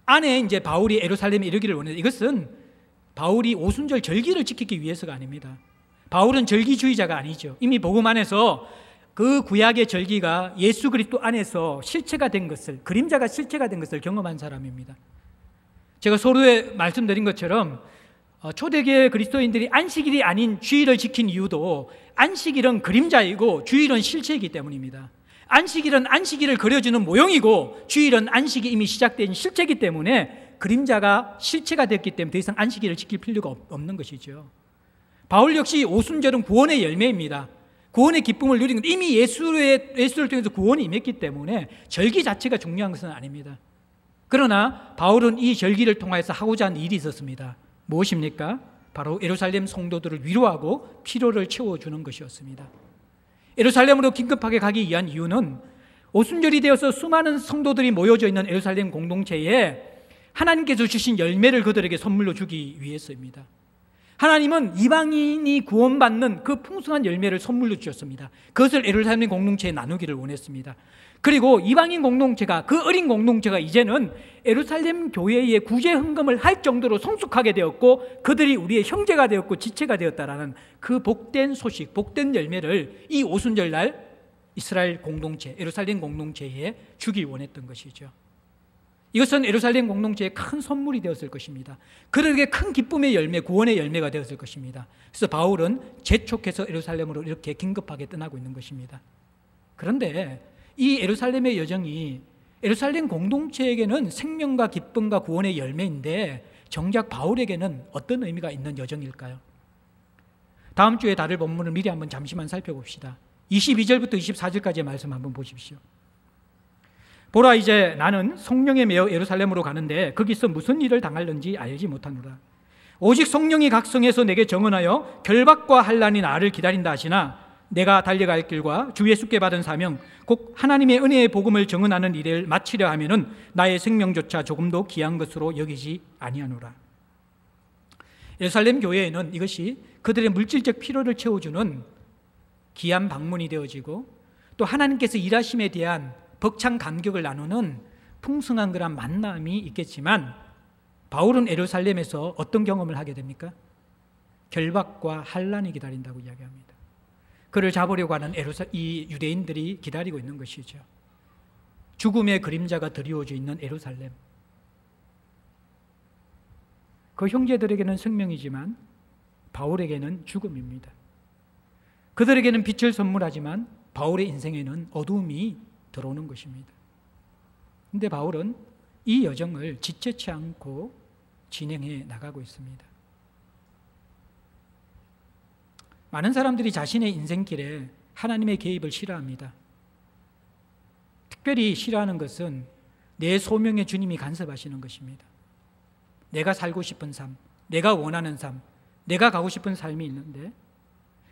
안에 이제 바울이 예루살렘에 이르기를 원해서, 이것은 바울이 오순절 절기를 지키기 위해서가 아닙니다. 바울은 절기주의자가 아니죠. 이미 복음 안에서 그 구약의 절기가 예수 그리스도 안에서 실체가 된 것을, 그림자가 실체가 된 것을 경험한 사람입니다. 제가 서두에 말씀드린 것처럼 초대교회 그리스도인들이 안식일이 아닌 주일을 지킨 이유도 안식일은 그림자이고 주일은 실체이기 때문입니다. 안식일은 안식일을 그려주는 모형이고 주일은 안식이 이미 시작된 실체이기 때문에 그림자가 실체가 됐기 때문에 더 이상 안식일을 지킬 필요가 없는 것이죠. 바울 역시 오순절은 구원의 열매입니다. 구원의 기쁨을 누리는 것, 이미 예수를 통해서 구원이 임했기 때문에 절기 자체가 중요한 것은 아닙니다. 그러나 바울은 이 절기를 통해서 하고자 하는 일이 있었습니다. 무엇입니까? 바로 예루살렘 성도들을 위로하고 피로를 채워주는 것이었습니다. 예루살렘으로 긴급하게 가기 위한 이유는 오순절이 되어서 수많은 성도들이 모여져 있는 예루살렘 공동체에 하나님께서 주신 열매를 그들에게 선물로 주기 위해서입니다. 하나님은 이방인이 구원받는 그 풍성한 열매를 선물로 주셨습니다. 그것을 예루살렘 공동체에 나누기를 원했습니다. 그리고 이방인 공동체가, 그 어린 공동체가 이제는 예루살렘 교회의 구제 헌금을 할 정도로 성숙하게 되었고 그들이 우리의 형제가 되었고 지체가 되었다라는 그 복된 소식, 복된 열매를 이 오순절날 이스라엘 공동체, 예루살렘 공동체에 주기 원했던 것이죠. 이것은 예루살렘 공동체의 큰 선물이 되었을 것입니다. 그들에게 큰 기쁨의 열매, 구원의 열매가 되었을 것입니다. 그래서 바울은 재촉해서 예루살렘으로 이렇게 긴급하게 떠나고 있는 것입니다. 그런데 이 예루살렘의 여정이 예루살렘 공동체에게는 생명과 기쁨과 구원의 열매인데 정작 바울에게는 어떤 의미가 있는 여정일까요? 다음 주에 다룰 본문을 미리 한번 잠시만 살펴봅시다. 22절부터 24절까지의 말씀 한번 보십시오. 보라, 이제 나는 성령에 매여 예루살렘으로 가는데 거기서 무슨 일을 당할는지 알지 못하노라. 오직 성령이 각성해서 내게 정언하여 결박과 환난이 나를 기다린다 하시나 내가 달려갈 길과 주 예수께 받은 사명 곧 하나님의 은혜의 복음을 정언하는 일을 마치려 하면은 나의 생명조차 조금도 귀한 것으로 여기지 아니하노라. 예루살렘 교회에는 이것이 그들의 물질적 필요를 채워주는 귀한 방문이 되어지고 또 하나님께서 일하심에 대한 벅찬 감격을 나누는 풍성한 그런 만남이 있겠지만 바울은 예루살렘에서 어떤 경험을 하게 됩니까? 결박과 환난이 기다린다고 이야기합니다. 그를 잡으려고 하는 이 유대인들이 기다리고 있는 것이죠. 죽음의 그림자가 드리워져 있는 예루살렘. 그 형제들에게는 생명이지만 바울에게는 죽음입니다. 그들에게는 빛을 선물하지만 바울의 인생에는 어두움이 들어오는 것입니다. 그런데 바울은 이 여정을 지체치 않고 진행해 나가고 있습니다. 많은 사람들이 자신의 인생길에 하나님의 개입을 싫어합니다. 특별히 싫어하는 것은 내 소명의 주님이 간섭하시는 것입니다. 내가 살고 싶은 삶, 내가 원하는 삶, 내가 가고 싶은 삶이 있는데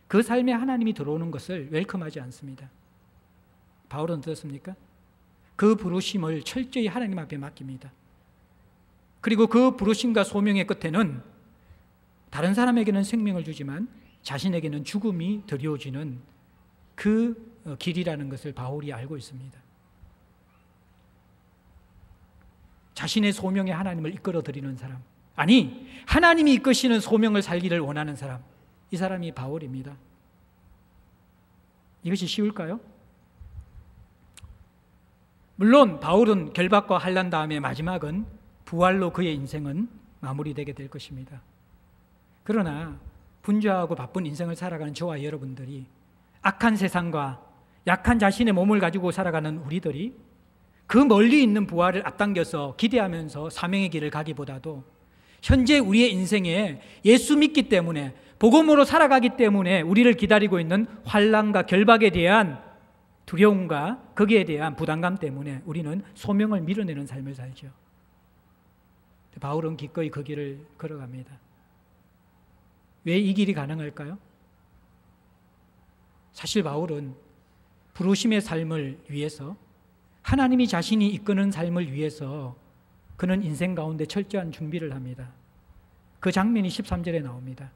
그 삶에 하나님이 들어오는 것을 웰컴하지 않습니다. 바울은 어떻습니까? 그 부르심을 철저히 하나님 앞에 맡깁니다. 그리고 그 부르심과 소명의 끝에는 다른 사람에게는 생명을 주지만 자신에게는 죽음이 드리워지는 그 길이라는 것을 바울이 알고 있습니다. 자신의 소명에 하나님을 이끌어 드리는 사람, 아니 하나님이 이끄시는 소명을 살기를 원하는 사람, 이 사람이 바울입니다. 이것이 쉬울까요? 물론 바울은 결박과 환난 다음에 마지막은 부활로 그의 인생은 마무리되게 될 것입니다. 그러나 분주하고 바쁜 인생을 살아가는 저와 여러분들이 악한 세상과 약한 자신의 몸을 가지고 살아가는 우리들이 그 멀리 있는 부활을 앞당겨서 기대하면서 사명의 길을 가기보다도 현재 우리의 인생에 예수 믿기 때문에 복음으로 살아가기 때문에 우리를 기다리고 있는 환난과 결박에 대한 두려움과 거기에 대한 부담감 때문에 우리는 소명을 밀어내는 삶을 살죠. 바울은 기꺼이 그 길을 걸어갑니다. 왜 이 길이 가능할까요? 사실 바울은 부르심의 삶을 위해서, 하나님이 자신이 이끄는 삶을 위해서 그는 인생 가운데 철저한 준비를 합니다. 그 장면이 13절에 나옵니다.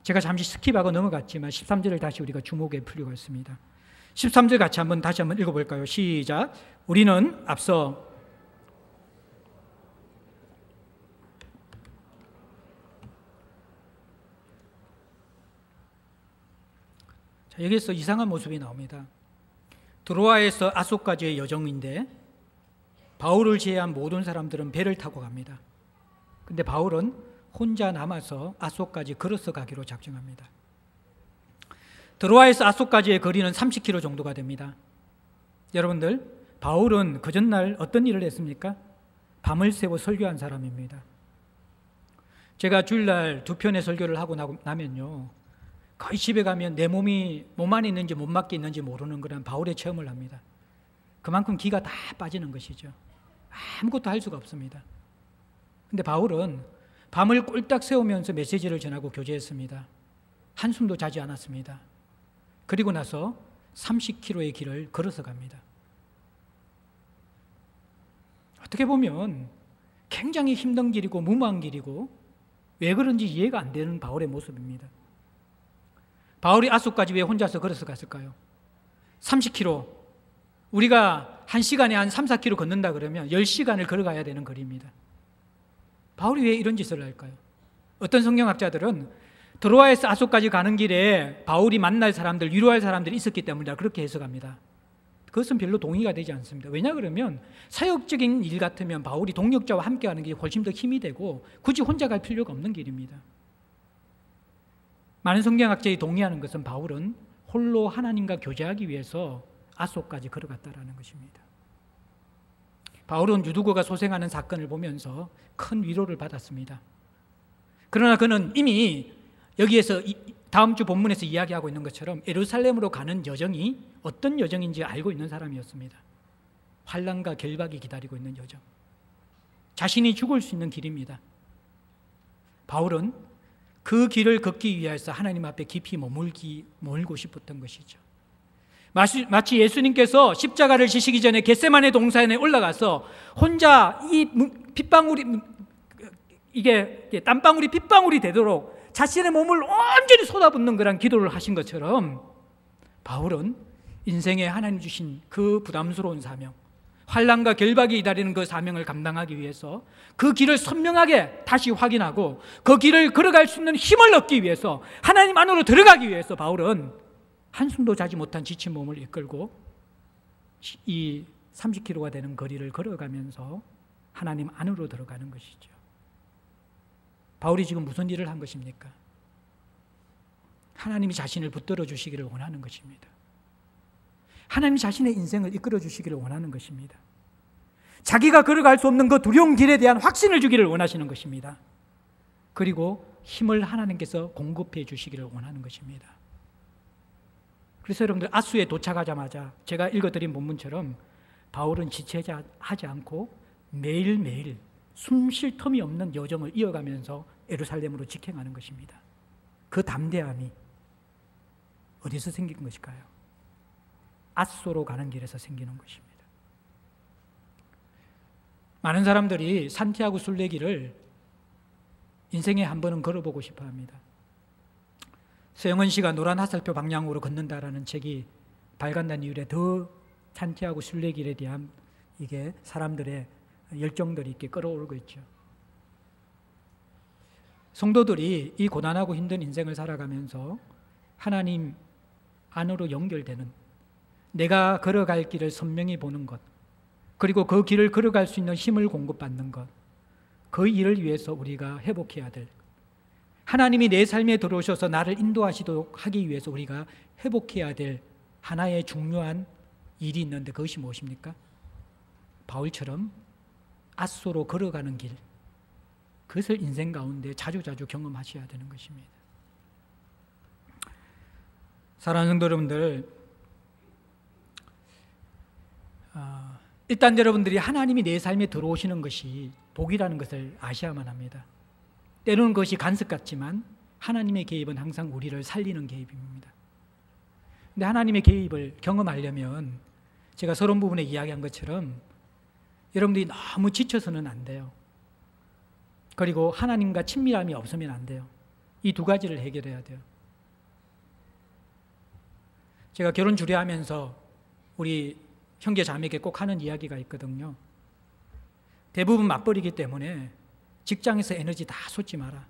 제가 잠시 스킵하고 넘어갔지만 13절을 다시 우리가 주목해 풀려고 했습니다. 13절 같이 다시 한번 읽어볼까요? 시작. 우리는 앞서 여기서 이상한 모습이 나옵니다. 드로아에서 아소까지의 여정인데 바울을 제외한 모든 사람들은 배를 타고 갑니다. 근데 바울은 혼자 남아서 아소까지 걸어서 가기로 작정합니다. 드로아에서 아소까지의 거리는 30km 정도가 됩니다. 여러분들, 바울은 그 전날 어떤 일을 했습니까? 밤을 새워 설교한 사람입니다. 제가 주일날 2편의 설교를 하고 나면요, 거의 집에 가면 내 몸이 몸 안에 있는지 몸 밖에 있는지 모르는 그런 바울의 체험을 합니다. 그만큼 기가 다 빠지는 것이죠. 아무것도 할 수가 없습니다. 근데 바울은 밤을 꼴딱 새우면서 메시지를 전하고 교제했습니다. 한숨도 자지 않았습니다. 그리고 나서 30km의 길을 걸어서 갑니다. 어떻게 보면 굉장히 힘든 길이고 무모한 길이고 왜 그런지 이해가 안 되는 바울의 모습입니다. 바울이 아소까지 왜 혼자서 걸어서 갔을까요? 30km, 우리가 1시간에 한 3, 4km 걷는다 그러면 10시간을 걸어가야 되는 거리입니다. 바울이 왜 이런 짓을 할까요? 어떤 성경학자들은 드로아에서 아소까지 가는 길에 바울이 만날 사람들, 위로할 사람들이 있었기 때문이다, 그렇게 해석합니다. 그것은 별로 동의가 되지 않습니다. 왜냐 그러면 사역적인 일 같으면 바울이 동역자와 함께하는 게 훨씬 더 힘이 되고 굳이 혼자 갈 필요가 없는 길입니다. 많은 성경학자들이 동의하는 것은 바울은 홀로 하나님과 교제하기 위해서 아소까지 걸어갔다라는 것입니다. 바울은 유두고가 소생하는 사건을 보면서 큰 위로를 받았습니다. 그러나 그는 이미 여기에서 다음 주 본문에서 이야기하고 있는 것처럼 예루살렘으로 가는 여정이 어떤 여정인지 알고 있는 사람이었습니다. 환난과 결박이 기다리고 있는 여정, 자신이 죽을 수 있는 길입니다. 바울은 그 길을 걷기 위해서 하나님 앞에 깊이 머물고 싶었던 것이죠. 마치 예수님께서 십자가를 지시기 전에 겟세마네 동산에 올라가서 혼자 이 핏방울이, 이게 땀방울이 핏방울이 되도록 자신의 몸을 온전히 쏟아붓는 그런 기도를 하신 것처럼 바울은 인생에 하나님 주신 그 부담스러운 사명, 환난과 결박이 기다리는 그 사명을 감당하기 위해서 그 길을 선명하게 다시 확인하고 그 길을 걸어갈 수 있는 힘을 얻기 위해서, 하나님 안으로 들어가기 위해서 바울은 한숨도 자지 못한 지친 몸을 이끌고 이 30km가 되는 거리를 걸어가면서 하나님 안으로 들어가는 것이죠. 바울이 지금 무슨 일을 한 것입니까? 하나님이 자신을 붙들어 주시기를 원하는 것입니다. 하나님이 자신의 인생을 이끌어 주시기를 원하는 것입니다. 자기가 걸어갈 수 없는 그 두려운 길에 대한 확신을 주기를 원하시는 것입니다. 그리고 힘을 하나님께서 공급해 주시기를 원하는 것입니다. 그래서 여러분들 아수에 도착하자마자 제가 읽어드린 본문처럼 바울은 지체하지 않고 매일매일 숨 쉴 틈이 없는 여정을 이어가면서 예루살렘으로 직행하는 것입니다. 그 담대함이 어디서 생긴 것일까요? 아소로 가는 길에서 생기는 것입니다. 많은 사람들이 산티아고 순례길을 인생에 한 번은 걸어보고 싶어 합니다. 서영은 씨가 노란 화살표 방향으로 걷는다라는 책이 발간된 이후에 더 산티아고 순례길에 대한 이게 사람들의 열정들이 있게 끌어오르고 있죠. 성도들이 이 고단하고 힘든 인생을 살아가면서 하나님 안으로 연결되는, 내가 걸어갈 길을 선명히 보는 것, 그리고 그 길을 걸어갈 수 있는 힘을 공급받는 것, 그 일을 위해서 우리가 회복해야 될, 하나님이 내 삶에 들어오셔서 나를 인도하시도록 하기 위해서 우리가 회복해야 될 하나의 중요한 일이 있는데 그것이 무엇입니까? 바울처럼 아소로 걸어가는 길, 그것을 인생 가운데 자주자주 경험하셔야 되는 것입니다. 사랑하는 성도 여러분들, 일단 여러분들이 하나님이 내 삶에 들어오시는 것이 복이라는 것을 아셔야만 합니다. 때로는 그것이 간섭 같지만 하나님의 개입은 항상 우리를 살리는 개입입니다. 근데 하나님의 개입을 경험하려면 제가 서론 부분에 이야기한 것처럼 여러분들이 너무 지쳐서는 안 돼요. 그리고 하나님과 친밀함이 없으면 안 돼요. 이 두 가지를 해결해야 돼요. 제가 결혼 주례하면서 우리 형제 자매에게 꼭 하는 이야기가 있거든요. 대부분 맞벌이기 때문에 직장에서 에너지 다 쏟지 마라.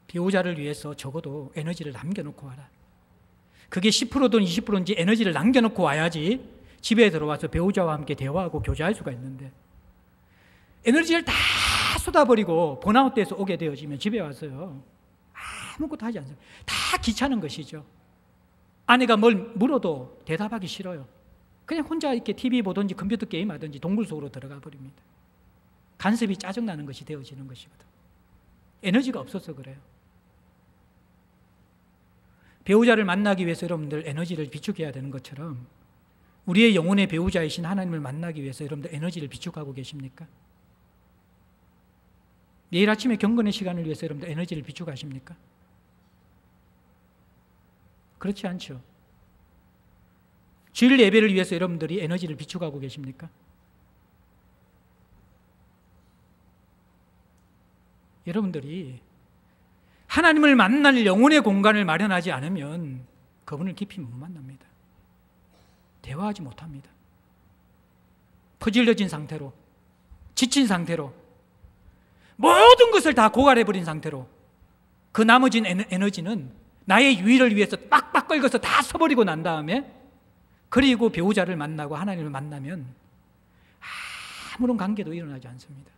배우자를 위해서 적어도 에너지를 남겨놓고 와라. 그게 10%든 20%인지 에너지를 남겨놓고 와야지 집에 들어와서 배우자와 함께 대화하고 교제할 수가 있는데, 에너지를 다 쏟아버리고 번아웃돼서 오게 되어지면 집에 와서요 아무것도 하지 않습니다. 다 귀찮은 것이죠. 아내가 뭘 물어도 대답하기 싫어요. 그냥 혼자 이렇게 TV 보든지 컴퓨터 게임 하든지 동굴 속으로 들어가 버립니다. 간섭이 짜증나는 것이 되어지는 것이거든. 에너지가 없어서 그래요. 배우자를 만나기 위해서 여러분들 에너지를 비축해야 되는 것처럼 우리의 영혼의 배우자이신 하나님을 만나기 위해서 여러분들 에너지를 비축하고 계십니까? 내일 아침에 경건의 시간을 위해서 여러분들 에너지를 비축하십니까? 그렇지 않죠. 주일 예배를 위해서 여러분들이 에너지를 비축하고 계십니까? 여러분들이 하나님을 만날 영혼의 공간을 마련하지 않으면 그분을 깊이 못 만납니다. 대화하지 못합니다. 퍼질러진 상태로, 지친 상태로, 모든 것을 다 고갈해버린 상태로 그 나머진 에너지는 나의 유의를 위해서 빡빡 긁어서 다 써버리고 난 다음에, 그리고 배우자를 만나고 하나님을 만나면 아무런 관계도 일어나지 않습니다.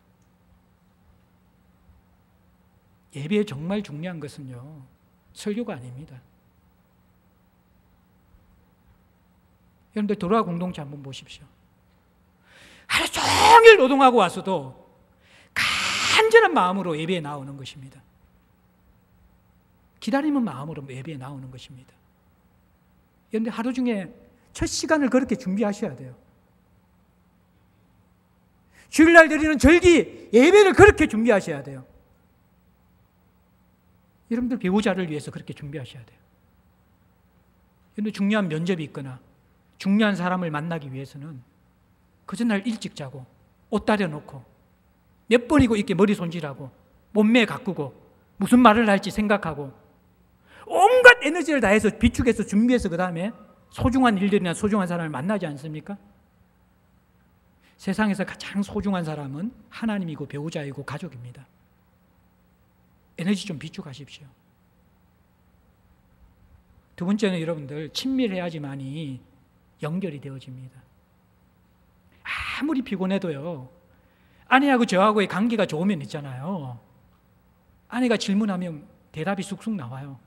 예배에 정말 중요한 것은요, 설교가 아닙니다. 여러분들 도로와 공동체 한번 보십시오. 하루 종일 노동하고 와서도 간절한 마음으로 예배에 나오는 것입니다. 기다리는 마음으로 예배에 나오는 것입니다. 그런데 하루 중에 첫 시간을 그렇게 준비하셔야 돼요. 주일날 드리는 절기 예배를 그렇게 준비하셔야 돼요. 여러분들 배우자를 위해서 그렇게 준비하셔야 돼요. 그런데 중요한 면접이 있거나 중요한 사람을 만나기 위해서는 그 전날 일찍 자고 옷 다려놓고 몇 번이고 이렇게 머리 손질하고 몸매 가꾸고 무슨 말을 할지 생각하고 온갖 에너지를 다해서 비축해서 준비해서 그 다음에 소중한 일들이나 소중한 사람을 만나지 않습니까? 세상에서 가장 소중한 사람은 하나님이고 배우자이고 가족입니다. 에너지 좀 비축하십시오. 두 번째는 여러분들, 친밀해야지만이 연결이 되어집니다. 아무리 피곤해도요, 아내하고 저하고의 관계가 좋으면 있잖아요, 아내가 질문하면 대답이 쑥쑥 나와요.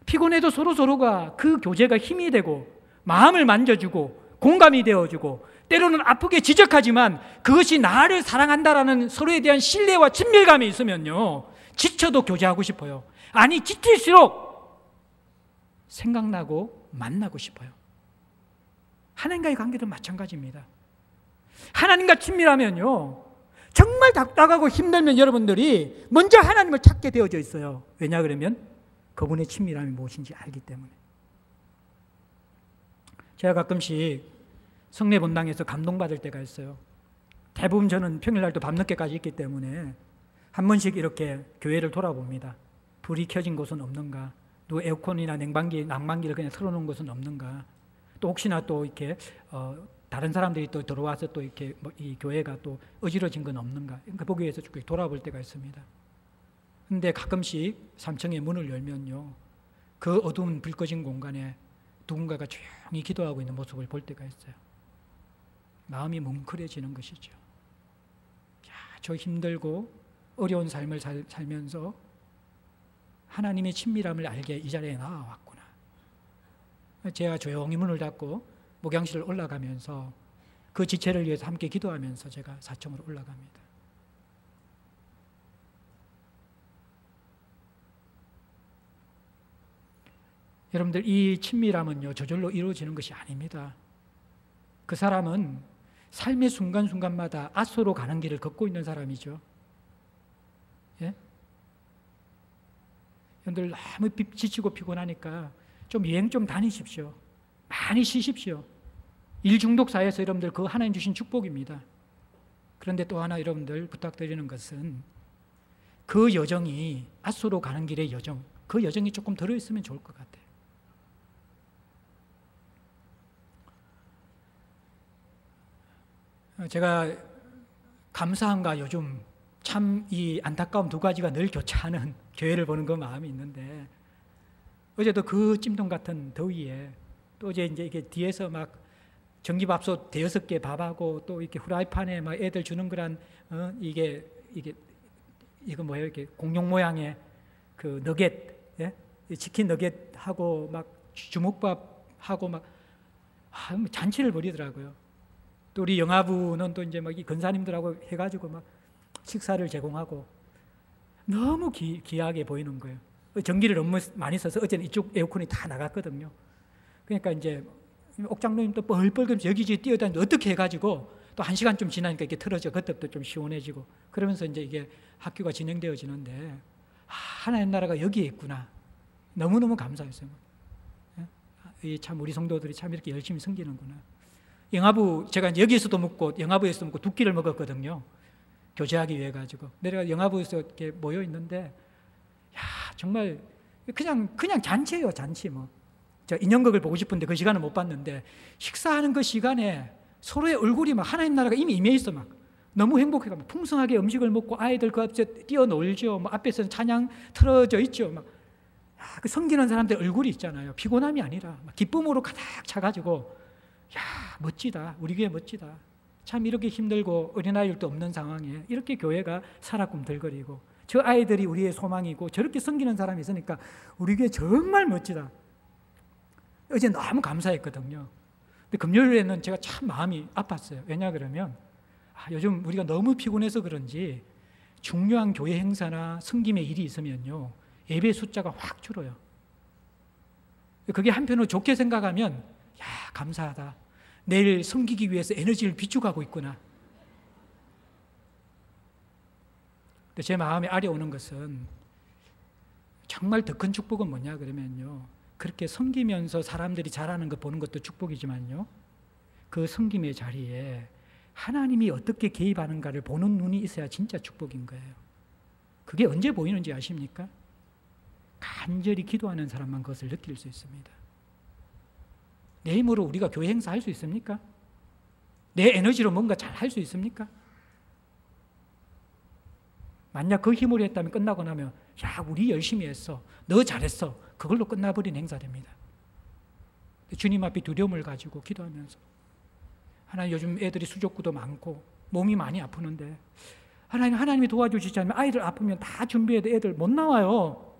피곤해도 서로서로가 그 교제가 힘이 되고 마음을 만져주고 공감이 되어주고 때로는 아프게 지적하지만 그것이 나를 사랑한다라는 서로에 대한 신뢰와 친밀감이 있으면요, 지쳐도 교제하고 싶어요. 아니, 지칠수록 생각나고 만나고 싶어요. 하나님과의 관계도 마찬가지입니다. 하나님과 친밀하면요, 정말 답답하고 힘들면 여러분들이 먼저 하나님을 찾게 되어져 있어요. 왜냐 그러면 그분의 친밀함이 무엇인지 알기 때문에. 제가 가끔씩 성례 본당에서 감동받을 때가 있어요. 대부분 저는 평일날도 밤늦게까지 있기 때문에 한 번씩 이렇게 교회를 돌아봅니다. 불이 켜진 곳은 없는가, 또 에어컨이나 난방기를 그냥 틀어놓은 곳은 없는가, 또 혹시나 또 이렇게 다른 사람들이 또 들어와서 또 이렇게 이 교회가 또 어지러진 건 없는가, 보기 위해서 쭉 돌아볼 때가 있습니다. 근데 가끔씩 3층의 문을 열면요, 그 어두운 불 꺼진 공간에 누군가가 조용히 기도하고 있는 모습을 볼 때가 있어요. 마음이 뭉클해지는 것이죠. 야, 저 힘들고 어려운 삶을 살면서 하나님의 친밀함을 알게 이 자리에 나와왔구나. 제가 조용히 문을 닫고 목양실을 올라가면서 그 지체를 위해서 함께 기도하면서 제가 4층으로 올라갑니다. 여러분들, 이 친밀함은요, 저절로 이루어지는 것이 아닙니다. 그 사람은 삶의 순간순간마다 아소로 가는 길을 걷고 있는 사람이죠. 예? 여러분들 너무 지치고 피곤하니까 좀 여행 좀 다니십시오. 많이 쉬십시오. 일 중독 사회에서 여러분들 그 하나님 주신 축복입니다. 그런데 또 하나 여러분들 부탁드리는 것은 그 여정이 아소로 가는 길의 여정, 그 여정이 조금 들어있으면 좋을 것 같아요. 제가 감사함과 요즘 참 이 안타까움 두 가지가 늘 교차하는 교회를 보는 그 마음이 있는데, 어제도 그 찜통 같은 더위에 또 이제 이게 뒤에서 막 전기밥솥 대여섯 개 밥하고 또 이렇게 후라이팬에 막 애들 주는 거란 이거 뭐예요? 이렇게 공룡 모양의 그 너겟, 예? 치킨 너겟 하고 막 주먹밥 하고 막 잔치를 벌이더라고요. 또 우리 영화부는 또 이제 막 이 권사님들하고 해가지고 막 식사를 제공하고 너무 귀하게 보이는 거예요. 전기를 너무 많이 써서 어제는 이쪽 에어컨이 다 나갔거든요. 그러니까 이제 옥장로님 또 뻘뻘거리면서 여기저기 뛰어다니는데 어떻게 해가지고 또 1시간 좀 지나니까 이렇게 틀어져 그때부터 좀 시원해지고 그러면서 이제 이게 학교가 진행되어지는데, 하나님 나라가 여기에 있구나. 너무너무 감사했어요. 참 우리 성도들이 참 이렇게 열심히 섬기는구나. 영화부, 제가 여기에서도 먹고 영화부에서도 먹고 두 끼를 먹었거든요. 교제하기 위해 가지고 내가 영화부에서 이렇게 모여 있는데, 야 정말 그냥 잔치예요, 잔치. 뭐 저 인형극을 보고 싶은데 그 시간을 못 봤는데, 식사하는 그 시간에 서로의 얼굴이 막 하나님 나라가 이미 임해 있어. 막 너무 행복해가 막 풍성하게 음식을 먹고 아이들 그 앞에 뛰어놀죠. 뭐 앞에서는 찬양 틀어져 있죠. 막 그 섬기는 사람들 얼굴이 있잖아요. 피곤함이 아니라 막 기쁨으로 가득 차가지고, 야 멋지다, 우리 교회 멋지다. 참 이렇게 힘들고 어린아이들도 없는 상황에 이렇게 교회가 살아꿈들거리고, 저 아이들이 우리의 소망이고 저렇게 섬기는 사람이 있으니까 우리 교회 정말 멋지다. 어제 너무 감사했거든요. 근데 금요일에는 제가 참 마음이 아팠어요. 왜냐 그러면 요즘 우리가 너무 피곤해서 그런지 중요한 교회 행사나 섬김의 일이 있으면요, 예배 숫자가 확 줄어요. 그게 한편으로 좋게 생각하면, 야 감사하다, 내일 섬기기 위해서 에너지를 비축하고 있구나. 근데 제 마음에 아려오는 것은, 정말 더 큰 축복은 뭐냐 그러면요, 그렇게 섬기면서 사람들이 잘하는 거 보는 것도 축복이지만요, 그 섬김의 자리에 하나님이 어떻게 개입하는가를 보는 눈이 있어야 진짜 축복인 거예요. 그게 언제 보이는지 아십니까? 간절히 기도하는 사람만 그것을 느낄 수 있습니다. 내 힘으로 우리가 교회 행사 할 수 있습니까? 내 에너지로 뭔가 잘 할 수 있습니까? 만약 그 힘으로 했다면 끝나고 나면, 야 우리 열심히 했어, 너 잘했어, 그걸로 끝나버린 행사됩니다. 주님 앞에 두려움을 가지고 기도하면서, 하나님 요즘 애들이 수족구도 많고 몸이 많이 아프는데 하나님이 도와주시지 않으면 아이들 아프면 다 준비해도 애들 못 나와요.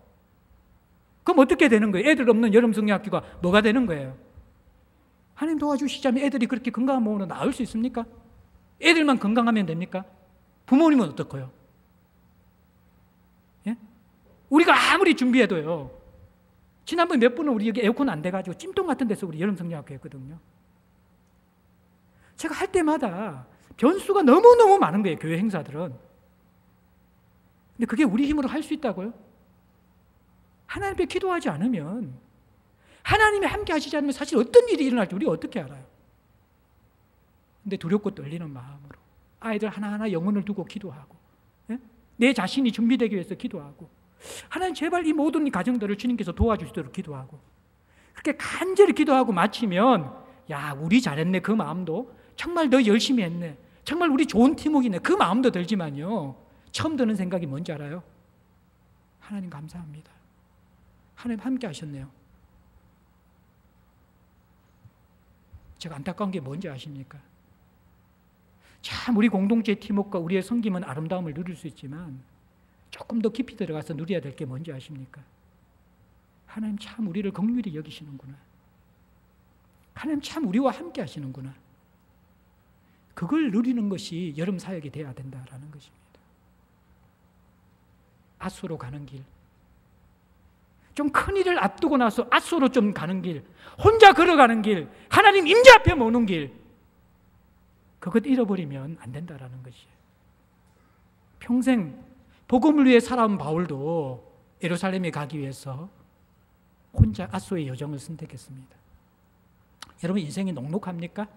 그럼 어떻게 되는 거예요? 애들 없는 여름 성경학교가 뭐가 되는 거예요? 하나님 도와주시자면 애들이 그렇게 건강한 몸으로 나올 수 있습니까? 애들만 건강하면 됩니까? 부모님은 어떨까요? 예? 우리가 아무리 준비해도요, 지난번에 몇 분은 우리 여기 에어컨 안 돼가지고 찜통 같은 데서 우리 여름 성경학교 했거든요. 제가 할 때마다 변수가 너무너무 많은 거예요, 교회 행사들은. 근데 그게 우리 힘으로 할 수 있다고요? 하나님 앞에 기도하지 않으면, 하나님이 함께 하시지 않으면 사실 어떤 일이 일어날지 우리가 어떻게 알아요? 근데 두렵고 떨리는 마음으로 아이들 하나하나 영혼을 두고 기도하고, 예? 내 자신이 준비되기 위해서 기도하고, 하나님 제발 이 모든 가정들을 주님께서 도와주시도록 기도하고, 그렇게 간절히 기도하고 마치면, 야 우리 잘했네, 그 마음도 정말 너 열심히 했네, 정말 우리 좋은 팀워크이네, 그 마음도 들지만요, 처음 드는 생각이 뭔지 알아요? 하나님 감사합니다, 하나님 함께 하셨네요. 제가 안타까운 게 뭔지 아십니까? 참 우리 공동체 팀워크가 우리의 섬김은 아름다움을 누릴 수 있지만, 조금 더 깊이 들어가서 누려야 될 게 뭔지 아십니까? 하나님 참 우리를 긍휼히 여기시는구나, 하나님 참 우리와 함께 하시는구나, 그걸 누리는 것이 여름 사역이 되어야 된다라는 것입니다. 앗소로 가는 길, 좀 큰 일을 앞두고 나서 앗소로 좀 가는 길, 혼자 걸어가는 길, 하나님 임재 앞에 모는 길, 그것 잃어버리면 안 된다라는 것이에요. 평생 복음을 위해 살아온 바울도 예루살렘에 가기 위해서 혼자 앗소의 여정을 선택했습니다. 여러분 인생이 녹록합니까?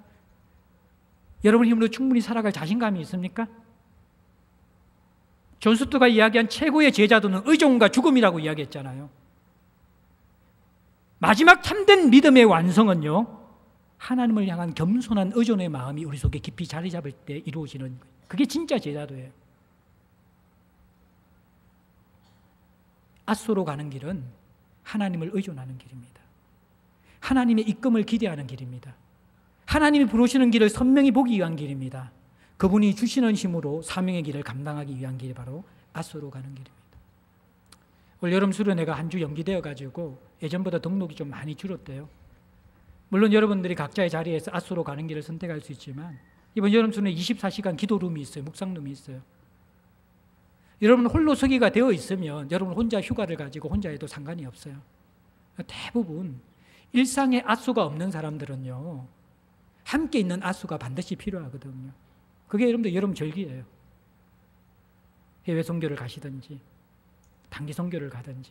여러분 힘으로 충분히 살아갈 자신감이 있습니까? 존 스투가 이야기한 최고의 제자도는 의존과 죽음이라고 이야기했잖아요. 마지막 참된 믿음의 완성은요, 하나님을 향한 겸손한 의존의 마음이 우리 속에 깊이 자리 잡을 때 이루어지는 거예요. 그게 진짜 제자도예요. 앗소로 가는 길은 하나님을 의존하는 길입니다. 하나님의 이끌음을 기대하는 길입니다. 하나님이 부르시는 길을 선명히 보기 위한 길입니다. 그분이 주시는 힘으로 사명의 길을 감당하기 위한 길이 바로 앗소로 가는 길입니다. 올 여름 수련회가 한 주 연기되어 가지고 예전보다 등록이 좀 많이 줄었대요. 물론 여러분들이 각자의 자리에서 앗소로 가는 길을 선택할 수 있지만, 이번 여름 수련회 24시간 기도룸이 있어요. 묵상룸이 있어요. 여러분 홀로 서기가 되어 있으면 여러분 혼자 휴가를 가지고 혼자 해도 상관이 없어요. 대부분 일상에 앗소가 없는 사람들은요, 함께 있는 앗소가 반드시 필요하거든요. 그게 여러분들 여름 절기예요. 해외 선교를 가시든지 단기 선교를 가든지,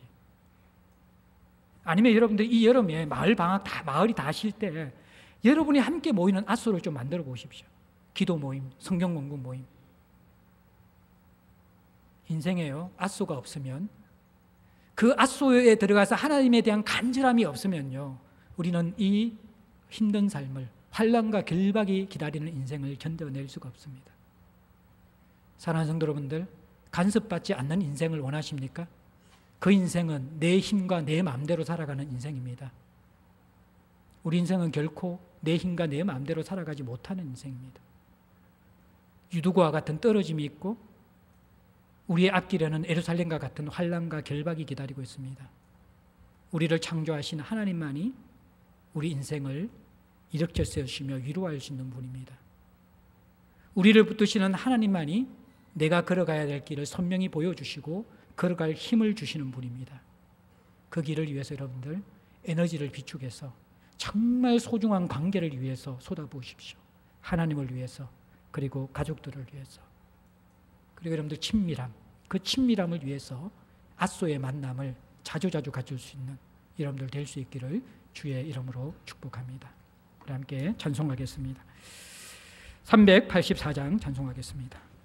아니면 여러분들 이 여름에 마을이 다 쉴 때 여러분이 함께 모이는 앗소를 좀 만들어 보십시오. 기도 모임, 성경 공부 모임. 인생에요. 앗소가 없으면, 그 앗소에 들어가서 하나님에 대한 간절함이 없으면요, 우리는 이 힘든 삶을, 환난과 결박이 기다리는 인생을 견뎌낼 수가 없습니다. 사랑하는 성도 여러분들, 간섭받지 않는 인생을 원하십니까? 그 인생은 내 힘과 내 마음대로 살아가는 인생입니다. 우리 인생은 결코 내 힘과 내 마음대로 살아가지 못하는 인생입니다. 유두과 같은 떨어짐이 있고 우리의 앞길에는 예루살렘과 같은 환난과 결박이 기다리고 있습니다. 우리를 창조하신 하나님만이 우리 인생을 일으켜 세우시며 위로할 수 있는 분입니다. 우리를 붙드시는 하나님만이 내가 걸어가야 될 길을 선명히 보여주시고 걸어갈 힘을 주시는 분입니다. 그 길을 위해서 여러분들 에너지를 비축해서 정말 소중한 관계를 위해서 쏟아부으십시오. 하나님을 위해서, 그리고 가족들을 위해서, 그리고 여러분들 친밀함, 그 친밀함을 위해서 앗소의 만남을 자주자주 가질 수 있는 여러분들 될 수 있기를 주의 이름으로 축복합니다. 우리 함께 찬송하겠습니다. 384장 찬송하겠습니다.